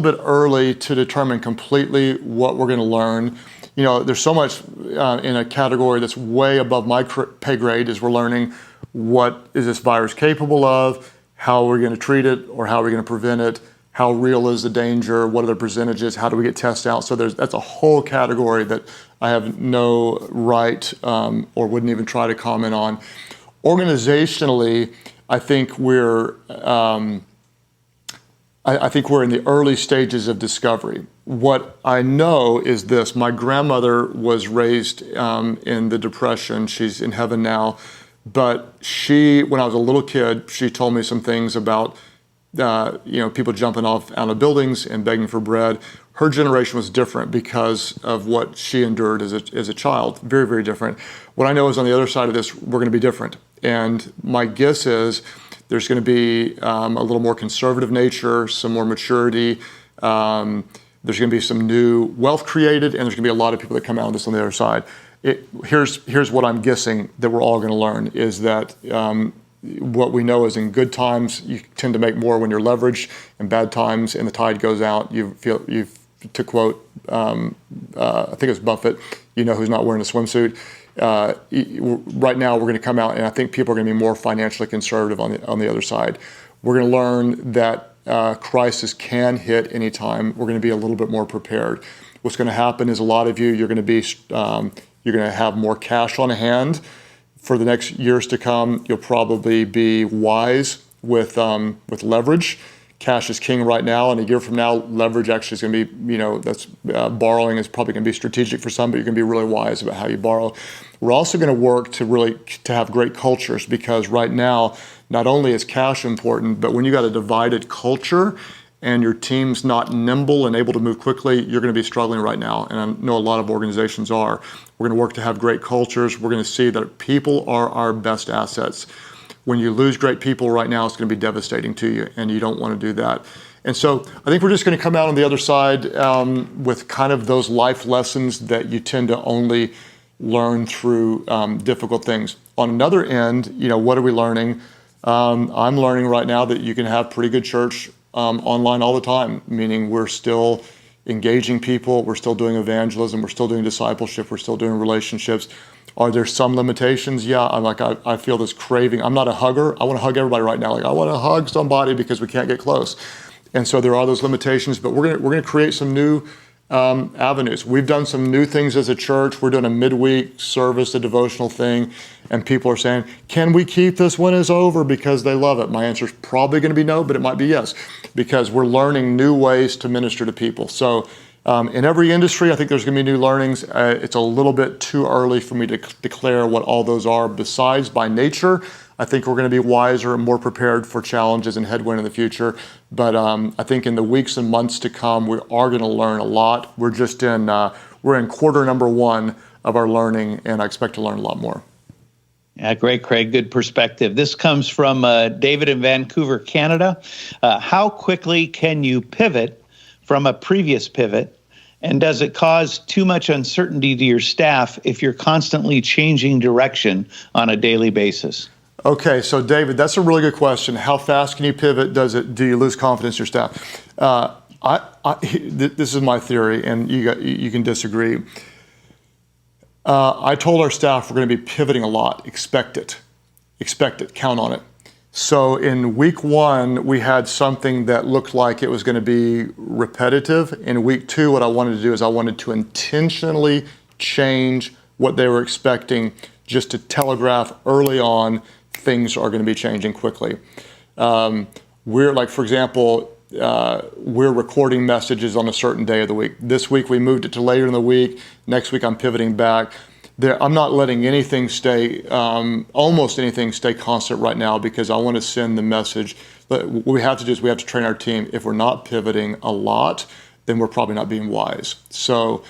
bit early to determine completely what we're going to learn. You know, there's so much in a category that's way above my pay grade as we're learning what is this virus capable of, how are we going to treat it, or how are we going to prevent it, how real is the danger? What are the percentages? How do we get tests out? So that's a whole category that I have no right or wouldn't even try to comment on. Organizationally, I think we're in the early stages of discovery. What I know is this: my grandmother was raised in the Depression. She's in heaven now, but when I was a little kid, she told me some things about people jumping off out of buildings and begging for bread. Her generation was different because of what she endured as a child. Very, very different. What I know is on the other side of this, we're going to be different. And my guess is there's going to be a little more conservative nature, some more maturity. There's going to be some new wealth created, and there's going to be a lot of people that come out of this on the other side. Here's what I'm guessing that we're all going to learn is that what we know is in good times, you tend to make more when you're leveraged. In bad times, and the tide goes out, to quote, I think it was Buffett, who's not wearing a swimsuit. Right now, we're going to come out, and I think people are going to be more financially conservative on the other side. We're going to learn that crisis can hit anytime. We're going to be a little bit more prepared. What's going to happen is a lot of you're going to have more cash on hand. For the next years to come, you'll probably be wise with leverage. Cash is king right now, and a year from now, leverage actually is going to be, borrowing is probably going to be strategic for some, but you're going to be really wise about how you borrow. We're also going to work to have great cultures, because right now, not only is cash important, but when you got a divided culture and your team's not nimble and able to move quickly, you're going to be struggling right now. And I know a lot of organizations are. We're going to work to have great cultures. We're going to see that people are our best assets. When you lose great people right now, it's going to be devastating to you, and you don't want to do that. And so I think we're just going to come out on the other side with kind of those life lessons that you tend to only learn through difficult things. On another end, what are we learning? I'm learning right now that you can have pretty good church online all the time, meaning we're still engaging people, we're still doing evangelism, we're still doing discipleship, we're still doing relationships. Are there some limitations? Yeah, I feel this craving. I'm not a hugger. I want to hug everybody right now. I want to hug somebody because we can't get close. And so there are those limitations, but we're going to create some new avenues. We've done some new things as a church. We're doing a midweek service, a devotional thing, and people are saying, can we keep this when it's over, because they love it? My answer is probably going to be no, but it might be yes, because we're learning new ways to minister to people. So in every industry, I think there's going to be new learnings. It's a little bit too early for me to declare what all those are. Besides, by nature, I think we're going to be wiser and more prepared for challenges and headwind in the future. But I think in the weeks and months to come, we are going to learn a lot. We're just we're in quarter number 1 of our learning, and I expect to learn a lot more. Yeah, great, Craig. Good perspective. This comes from David in Vancouver, Canada. How quickly can you pivot from a previous pivot? And does it cause too much uncertainty to your staff if you're constantly changing direction on a daily basis? Okay, so David, that's a really good question. How fast can you pivot? Do you lose confidence in your staff? This is my theory, and you can disagree. I told our staff we're going to be pivoting a lot. Expect it, count on it. So in week 1, we had something that looked like it was going to be repetitive. In week 2, what I wanted to do is I wanted to intentionally change what they were expecting, just to telegraph early on things are going to be changing quickly. For example, we're recording messages on a certain day of the week. This week we moved it to later in the week. Next week I'm pivoting back. I'm not letting anything almost anything stay constant right now, because I want to send the message. What we have to do is we have to train our team. If we're not pivoting a lot, then we're probably not being wise. So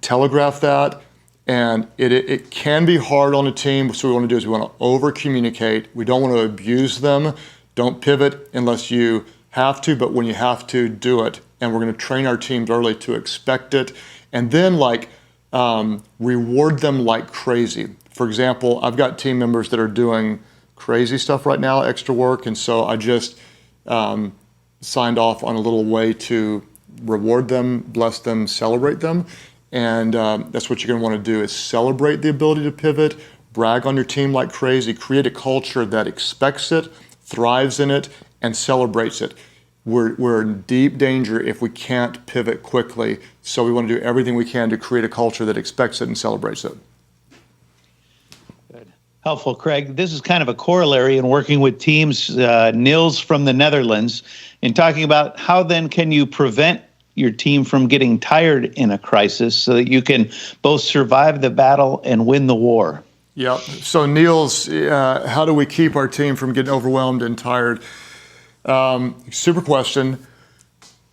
telegraph that. And it can be hard on a team. So what we want to do is we want to over communicate. We don't want to abuse them. Don't pivot unless you have to, but when you have to, do it. And we're going to train our teams early to expect it. And then reward them like crazy. For example, I've got team members that are doing crazy stuff right now, extra work. And so I just signed off on a little way to reward them, bless them, celebrate them. And that's what you're going to want to do, is celebrate the ability to pivot, brag on your team like crazy, create a culture that expects it, thrives in it, and celebrates it. we're in deep danger if we can't pivot quickly. So we want to do everything we can to create a culture that expects it and celebrates it. Good. Helpful, Craig. This is kind of a corollary in working with teams. Niels from the Netherlands, in talking about how then can you prevent your team from getting tired in a crisis so that you can both survive the battle and win the war. Yeah. So Niels, how do we keep our team from getting overwhelmed and tired? Super question.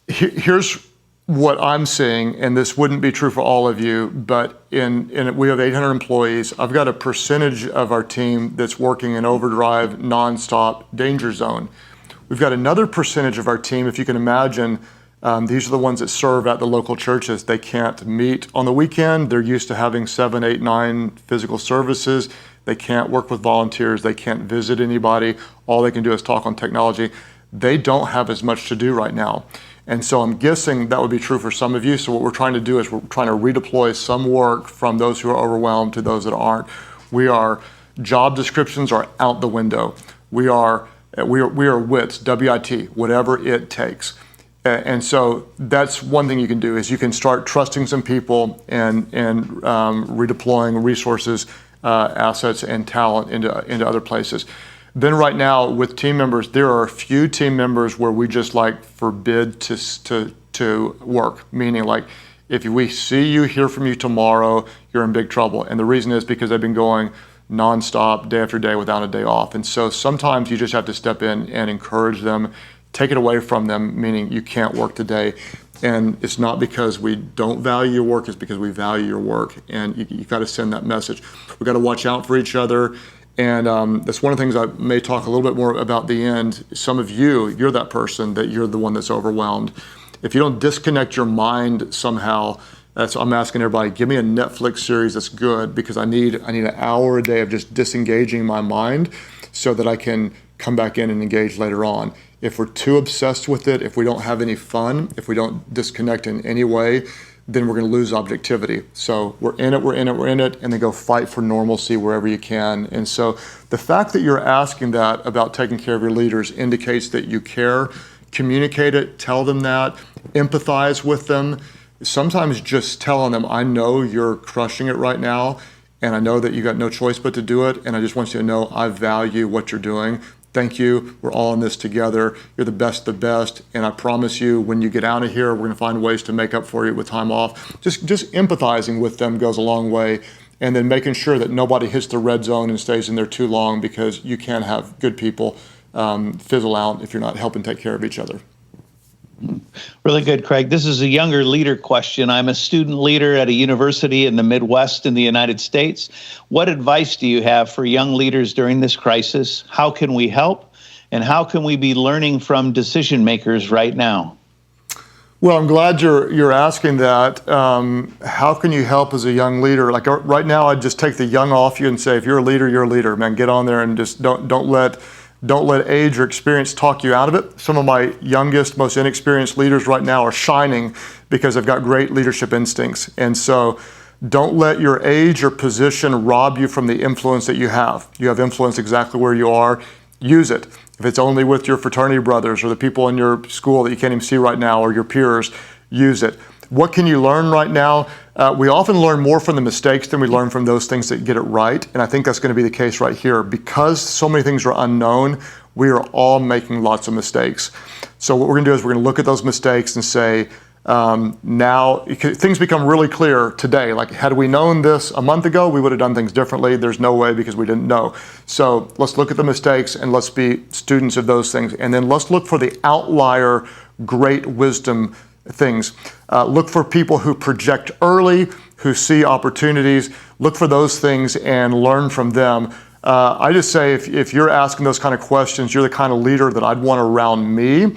Here's what I'm seeing, and this wouldn't be true for all of you, but we have 800 employees. I've got a percentage of our team that's working in overdrive, nonstop, danger zone. We've got another percentage of our team, if you can imagine, these are the ones that serve at the local churches. They can't meet on the weekend. They're used to having 7, 8, 9 physical services. They can't work with volunteers. They can't visit anybody. All they can do is talk on technology. They don't have as much to do right now. And so I'm guessing that would be true for some of you. So what we're trying to do is we're trying to redeploy some work from those who are overwhelmed to those that aren't. Job descriptions are out the window. We are WITs, W-I-T, whatever it takes. And so that's one thing you can do is you can start trusting some people and redeploying resources, assets, and talent into other places. Then right now with team members, there are a few team members where we just forbid to work, meaning if we see you, hear from you tomorrow, you're in big trouble. And the reason is because they've been going nonstop, day after day, without a day off. And so sometimes you just have to step in and encourage them, take it away from them, meaning you can't work today. And it's not because we don't value your work, it's because we value your work. And you got to send that message. We've got to watch out for each other. And that's one of the things I may talk a little bit more about at the end. Some of you're that person that you're the one that's overwhelmed. If you don't disconnect your mind somehow, I'm asking everybody, give me a Netflix series that's good, because I need an hour a day of just disengaging my mind so that I can come back in and engage later on. If we're too obsessed with it, if we don't have any fun, if we don't disconnect in any way, then we're going to lose objectivity. So we're in it, and then go fight for normalcy wherever you can. And so the fact that you're asking that about taking care of your leaders indicates that you care. Communicate it, tell them that, empathize with them. Sometimes just telling them, I know you're crushing it right now, and I know that you got no choice but to do it, and I just want you to know I value what you're doing. Thank you. We're all in this together. You're the best of the best. And I promise you, when you get out of here, we're going to find ways to make up for you with time off. Just empathizing with them goes a long way. And then making sure that nobody hits the red zone and stays in there too long, because you can't have good people fizzle out if you're not helping take care of each other. Really good, Craig. This is a younger leader question. I'm a student leader at a university in the Midwest in the United States. What advice do you have for young leaders during this crisis? How can we help? And how can we be learning from decision makers right now? Well, I'm glad you're asking that. How can you help as a young leader? Right now, I'd just take the young off you and say, if you're a leader, you're a leader. Man, get on there and just don't let age or experience talk you out of it. Some of my youngest, most inexperienced leaders right now are shining because they've got great leadership instincts. And so don't let your age or position rob you from the influence that you have. You have influence exactly where you are. Use it. If it's only with your fraternity brothers or the people in your school that you can't even see right now, or your peers, use it. What can you learn right now? We often learn more from the mistakes than we learn from those things that get it right. And I think that's going to be the case right here. Because so many things are unknown, we are all making lots of mistakes. So what we're going to do is we're going to look at those mistakes and say, now things become really clear today. Had we known this a month ago, we would have done things differently. There's no way, because we didn't know. So let's look at the mistakes and let's be students of those things. And then let's look for the outlier great wisdom things. Look for people who project early, who see opportunities. Look for those things and learn from them. I just say, if you're asking those kind of questions, you're the kind of leader that I'd want around me.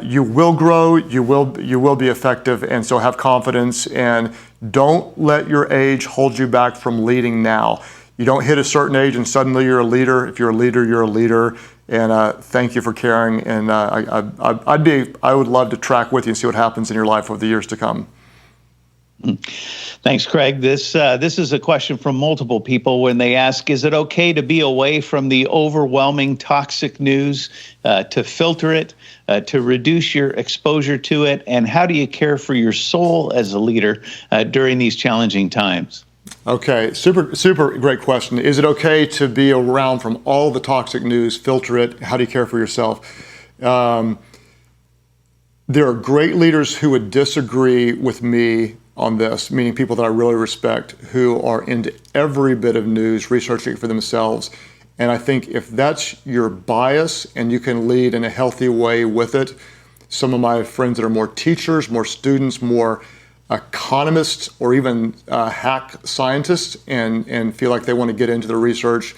You will grow, you will be effective, and so have confidence, and don't let your age hold you back from leading now. You don't hit a certain age and suddenly you're a leader. If you're a leader, you're a leader. And thank you for caring. And I would love to track with you and see what happens in your life over the years to come. Thanks, Craig. This is a question from multiple people when they ask, is it okay to be away from the overwhelming toxic news, to filter it, to reduce your exposure to it? And how do you care for your soul as a leader during these challenging times? Okay, super great question. Is it okay to be around from all the toxic news, filter it? How do you care for yourself? There are great leaders who would disagree with me on this, meaning people that I really respect, who are into every bit of news, researching it for themselves. And I think if that's your bias and you can lead in a healthy way with it, some of my friends that are more teachers, more students, more economists, or even hack scientists and feel like they want to get into the research,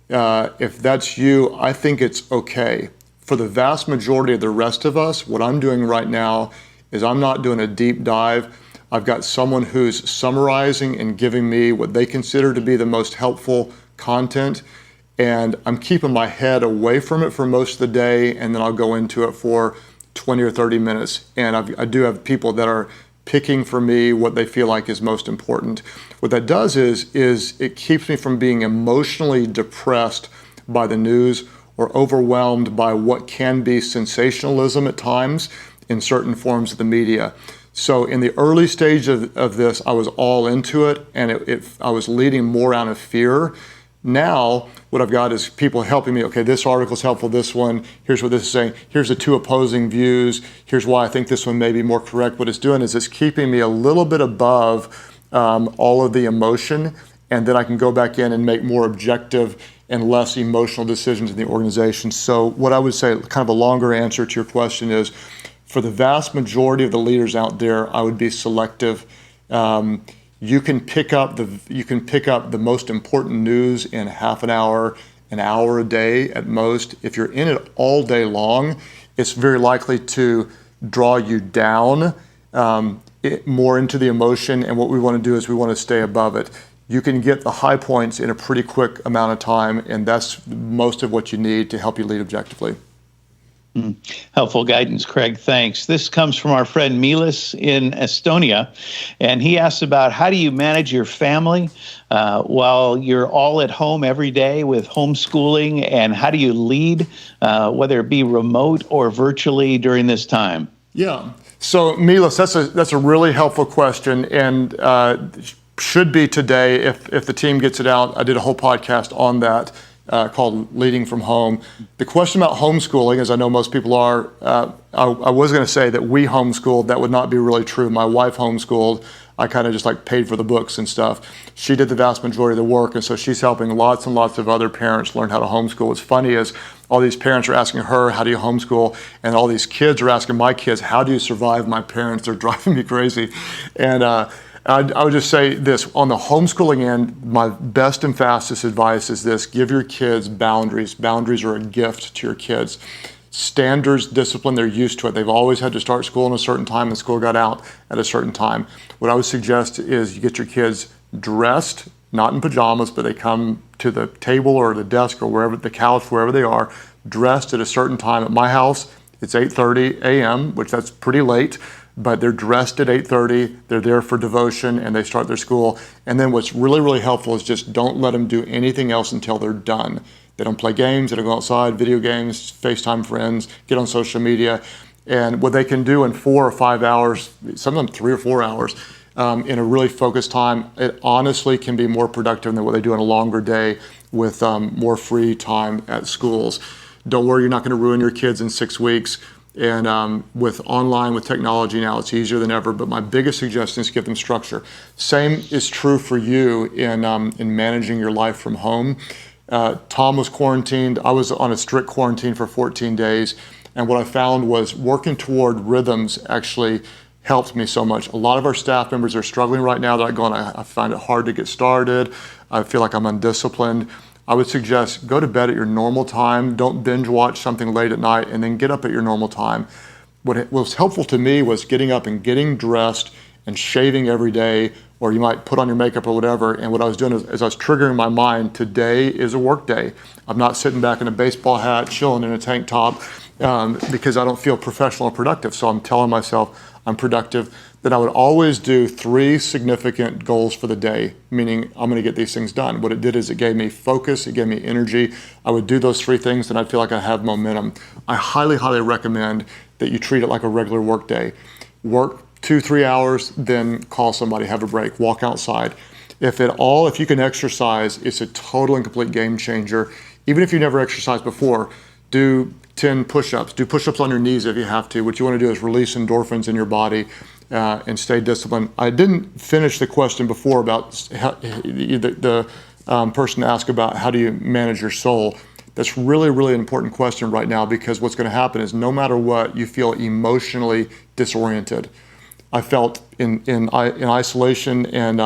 if that's you, I think it's okay. For the vast majority of the rest of us, what I'm doing right now is I'm not doing a deep dive. I've got someone who's summarizing and giving me what they consider to be the most helpful content, and I'm keeping my head away from it for most of the day, and then I'll go into it for 20 or 30 minutes. And I do have people that are picking for me what they feel like is most important. What that does is it keeps me from being emotionally depressed by the news or overwhelmed by what can be sensationalism at times in certain forms of the media. So in the early stage of this, I was all into it, and I was leading more out of fear. Now, what I've got is people helping me, okay, this article's helpful, this one, here's what this is saying, here's the two opposing views, here's why I think this one may be more correct. What it's doing is it's keeping me a little bit above all of the emotion, and then I can go back in and make more objective and less emotional decisions in the organization. So what I would say, kind of a longer answer to your question is, for the vast majority of the leaders out there, I would be selective. You can pick up the most important news in half an hour a day at most. If you're in it all day long, it's very likely to draw you down more into the emotion. And what we want to do is we want to stay above it. You can get the high points in a pretty quick amount of time, and that's most of what you need to help you lead objectively. Helpful guidance, Craig. Thanks. This comes from our friend Milas in Estonia, and he asks about how do you manage your family while you're all at home every day with homeschooling, and how do you lead, whether it be remote or virtually during this time? Yeah. So Milas, that's a really helpful question, and should be today if the team gets it out. I did a whole podcast on that. Called Leading from Home. The question about homeschooling, as I know most people are, I was going to say that we homeschooled. That would not be really true. My wife homeschooled. I kind of just like paid for the books and stuff. She did the vast majority of the work, and so she's helping lots and lots of other parents learn how to homeschool. What's funny is all these parents are asking her, how do you homeschool? And all these kids are asking my kids, how do you survive my parents? They're driving me crazy. And I would just say this, on the homeschooling end, my best and fastest advice is this: give your kids boundaries. Boundaries are a gift to your kids. Standards, discipline, they're used to it. They've always had to start school in a certain time, and school got out at a certain time. What I would suggest is you get your kids dressed, not in pajamas, but they come to the table or the desk or wherever, the couch, wherever they are, dressed at a certain time. At my house, it's 8:30 a.m., which that's pretty late. But they're dressed at 8:30, they're there for devotion, and they start their school. And then what's really, really helpful is just don't let them do anything else until they're done. They don't play games, they don't go outside, video games, FaceTime friends, get on social media. And what they can do in 4 or 5 hours, some of them 3 or 4 hours, in a really focused time, it honestly can be more productive than what they do in a longer day with more free time at schools. Don't worry, you're not going to ruin your kids in 6 weeks. And with online, with technology now, it's easier than ever. But my biggest suggestion is give them structure. Same is true for you in managing your life from home. Tom was quarantined. I was on a strict quarantine for 14 days. And what I found was working toward rhythms actually helped me so much. A lot of our staff members are struggling right now. They're going, I find it hard to get started. I feel like I'm undisciplined. I would suggest go to bed at your normal time. Don't binge watch something late at night, and then get up at your normal time. What was helpful to me was getting up and getting dressed and shaving every day, or you might put on your makeup or whatever. And what I was doing is I was triggering my mind, today is a work day. I'm not sitting back in a baseball hat, chilling in a tank top, because I don't feel professional or productive. So I'm telling myself I'm productive. Then I would always do 3 significant goals for the day, meaning I'm going to get these things done. What it did is it gave me focus, it gave me energy. I would do those 3 things, and I'd feel like I have momentum. I highly, highly recommend that you treat it like a regular work day. Work 2-3 hours, then call somebody, have a break, walk outside. If you can exercise, it's a total and complete game changer. Even if you never exercised before, do 10 push-ups. Do push-ups on your knees if you have to. What you want to do is release endorphins in your body and stay disciplined. I didn't finish the question before about how, the person asked about how do you manage your soul. That's really, really an important question right now, because what's going to happen is no matter what, you feel emotionally disoriented. I felt in isolation and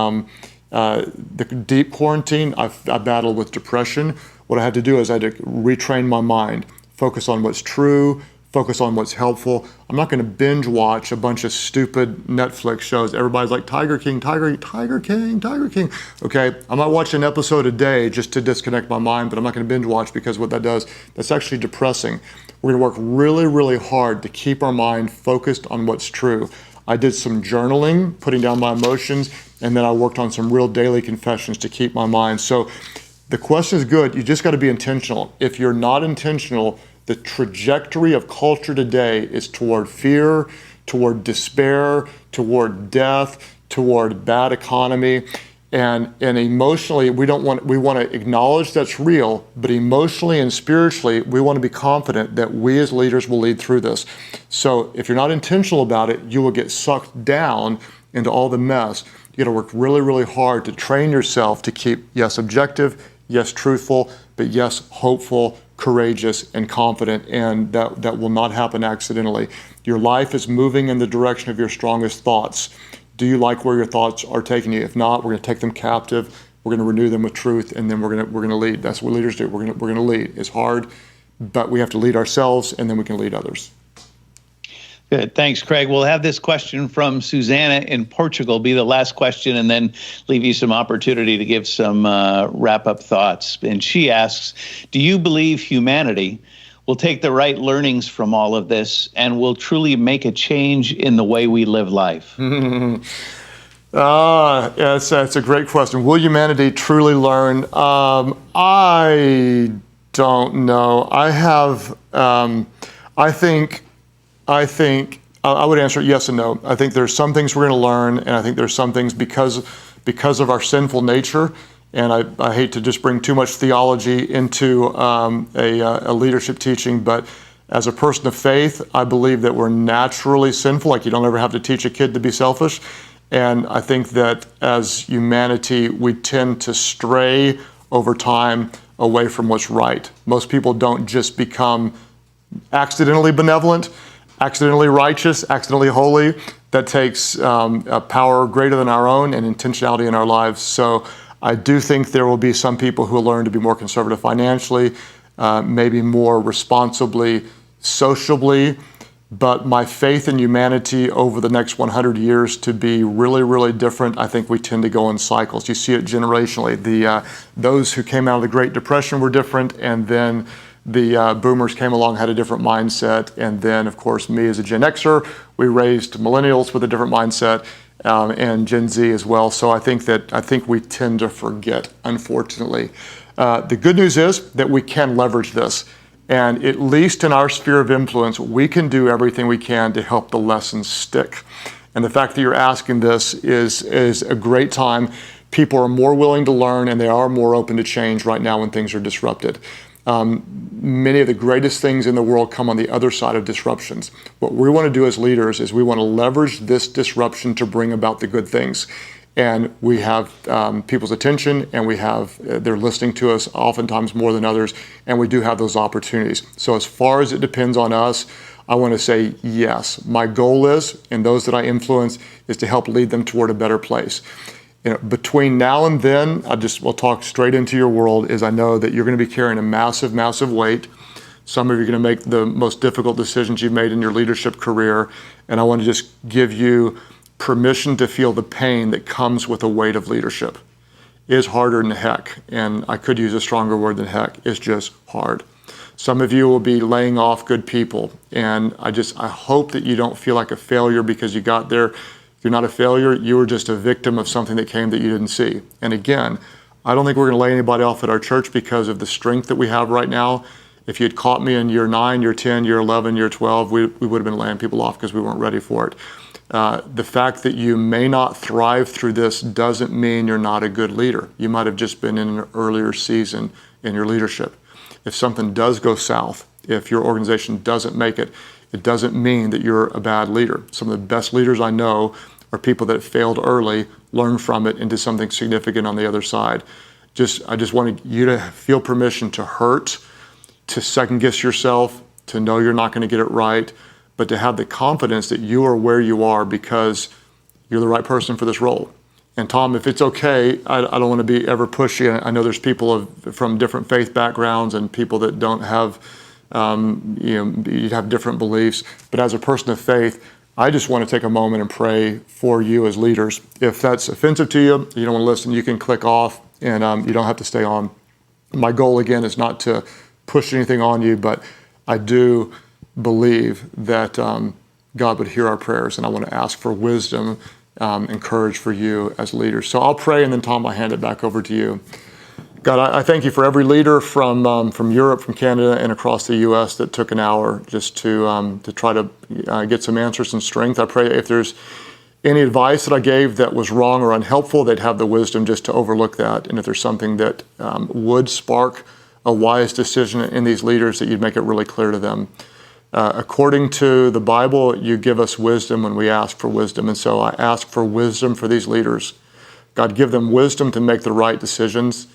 the deep quarantine, I battled with depression. What I had to do is I had to retrain my mind, focus on what's true, focus on what's helpful. I'm not going to binge watch a bunch of stupid Netflix shows. Everybody's like, Tiger King, Tiger King. Okay, I might watch an episode a day just to disconnect my mind, but I'm not going to binge watch, because what that does, that's actually depressing. We're going to work really, really hard to keep our mind focused on what's true. I did some journaling, putting down my emotions, and then I worked on some real daily confessions to keep my mind. So the question is good. You just got to be intentional. If you're not intentional, the trajectory of culture today is toward fear, toward despair, toward death, toward bad economy. And emotionally, we want to acknowledge that's real, but emotionally and spiritually, we want to be confident that we as leaders will lead through this. So if you're not intentional about it, you will get sucked down into all the mess. You got to work really, really hard to train yourself to keep, yes, objective, yes, truthful, but yes, hopeful, courageous, and confident, and that will not happen accidentally. Your life is moving in the direction of your strongest thoughts. Do you like where your thoughts are taking you? If not, we're going to take them captive. We're going to renew them with truth, and then we're going to lead. That's what leaders do. We're going to lead. It's hard, but we have to lead ourselves, and then we can lead others. Good. Thanks, Craig. We'll have this question from Susanna in Portugal be the last question, and then leave you some opportunity to give some wrap-up thoughts. And she asks, do you believe humanity will take the right learnings from all of this and will truly make a change in the way we live life? Yes, that's a great question. Will humanity truly learn? I don't know. I would answer yes and no. I think there's some things we're going to learn, and I think there's some things because of our sinful nature. And I hate to just bring too much theology into a leadership teaching, but as a person of faith, I believe that we're naturally sinful. Like, you don't ever have to teach a kid to be selfish. And I think that as humanity, we tend to stray over time away from what's right. Most people don't just become accidentally benevolent, accidentally righteous, accidentally holy. That takes a power greater than our own and intentionality in our lives. So I do think there will be some people who will learn to be more conservative financially, maybe more responsibly sociably, but my faith in humanity over the next 100 years to be really, really different. I think we tend to go in cycles. You see it generationally. Those who came out of the Great Depression were different, and then the boomers came along, had a different mindset, and then, of course, me as a Gen Xer, we raised millennials with a different mindset, and Gen Z as well. So I think we tend to forget, unfortunately. The good news is that we can leverage this. And at least in our sphere of influence, we can do everything we can to help the lessons stick. And the fact that you're asking this is a great time. People are more willing to learn, and they are more open to change right now when things are disrupted. Many of the greatest things in the world come on the other side of disruptions. What we want to do as leaders is we want to leverage this disruption to bring about the good things. And we have people's attention, and they're listening to us oftentimes more than others, and we do have those opportunities. So as far as it depends on us, I want to say yes. My goal is, and those that I influence, is to help lead them toward a better place. Between now and then, we'll talk straight into your world, is I know that you're going to be carrying a massive, massive weight. Some of you are going to make the most difficult decisions you've made in your leadership career, and I want to just give you permission to feel the pain that comes with the weight of leadership. Is harder than heck, and I could use a stronger word than heck. It's just hard. Some of you will be laying off good people, and I hope that you don't feel like a failure because you got there. You're not a failure. You were just a victim of something that came that you didn't see. And again, I don't think we're going to lay anybody off at our church because of the strength that we have right now. If you had caught me in year 9, year 10, year 11, year 12, we would have been laying people off because we weren't ready for it. The fact that you may not thrive through this doesn't mean you're not a good leader. You might have just been in an earlier season in your leadership. If something does go south, if your organization doesn't make it, it doesn't mean that you're a bad leader. Some of the best leaders I know are people that failed early, learned from it, and did something significant on the other side. I just wanted you to feel permission to hurt, to second guess yourself, to know you're not going to get it right, but to have the confidence that you are where you are because you're the right person for this role. And Tom, if it's okay, I don't want to be ever pushy. I know there's people from different faith backgrounds and people that don't have, you have different beliefs. But as a person of faith, I just want to take a moment and pray for you as leaders. If that's offensive to you, you don't want to listen, you can click off and you don't have to stay on. My goal, again, is not to push anything on you, but I do believe that God would hear our prayers, and I want to ask for wisdom and courage for you as leaders. So I'll pray, and then Tom, I'll hand it back over to you. God, I thank you for every leader from Europe, from Canada, and across the U.S. that took an hour just to try to get some answers and strength. I pray if there's any advice that I gave that was wrong or unhelpful, they'd have the wisdom just to overlook that. And if there's something that would spark a wise decision in these leaders, that you'd make it really clear to them. According to the Bible, you give us wisdom when we ask for wisdom. And so I ask for wisdom for these leaders. God, give them wisdom to make the right decisions.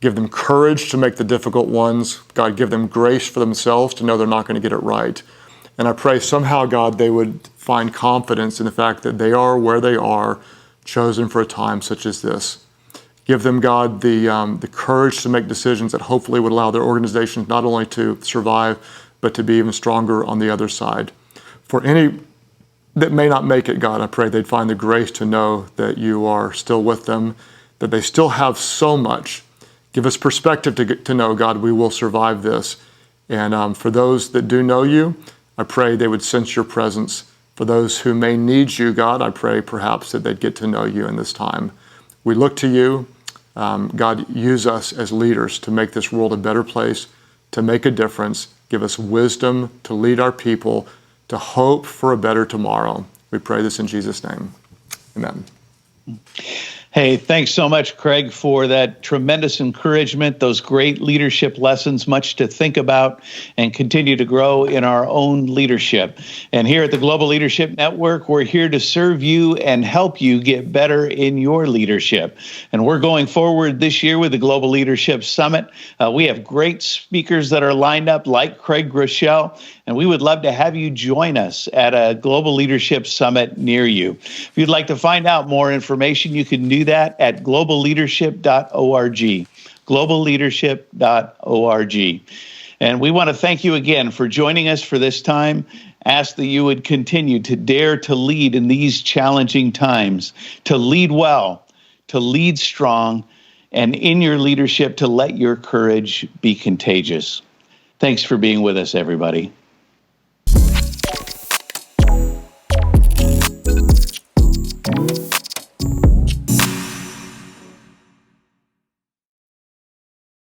Give them courage to make the difficult ones. God, give them grace for themselves to know they're not going to get it right. And I pray somehow, God, they would find confidence in the fact that they are where they are, chosen for a time such as this. Give them, God, the courage to make decisions that hopefully would allow their organizations not only to survive, but to be even stronger on the other side. For any that may not make it, God, I pray they'd find the grace to know that you are still with them, that they still have so much. Give us perspective to know, God, we will survive this. And for those that do know you, I pray they would sense your presence. For those who may need you, God, I pray perhaps that they'd get to know you in this time. We look to you. God, use us as leaders to make this world a better place, to make a difference. Give us wisdom to lead our people, to hope for a better tomorrow. We pray this in Jesus' name. Amen. Hey, thanks so much, Craig, for that tremendous encouragement, those great leadership lessons, much to think about and continue to grow in our own leadership. And here at the Global Leadership Network, we're here to serve you and help you get better in your leadership. And we're going forward this year with the Global Leadership Summit. We have great speakers that are lined up like Craig Groeschel, and we would love to have you join us at a Global Leadership Summit near you. If you'd like to find out more information, you can do that at globalleadership.org, globalleadership.org. And we want to thank you again for joining us for this time. Ask that you would continue to dare to lead in these challenging times, to lead well, to lead strong, and in your leadership to let your courage be contagious. Thanks for being with us, everybody.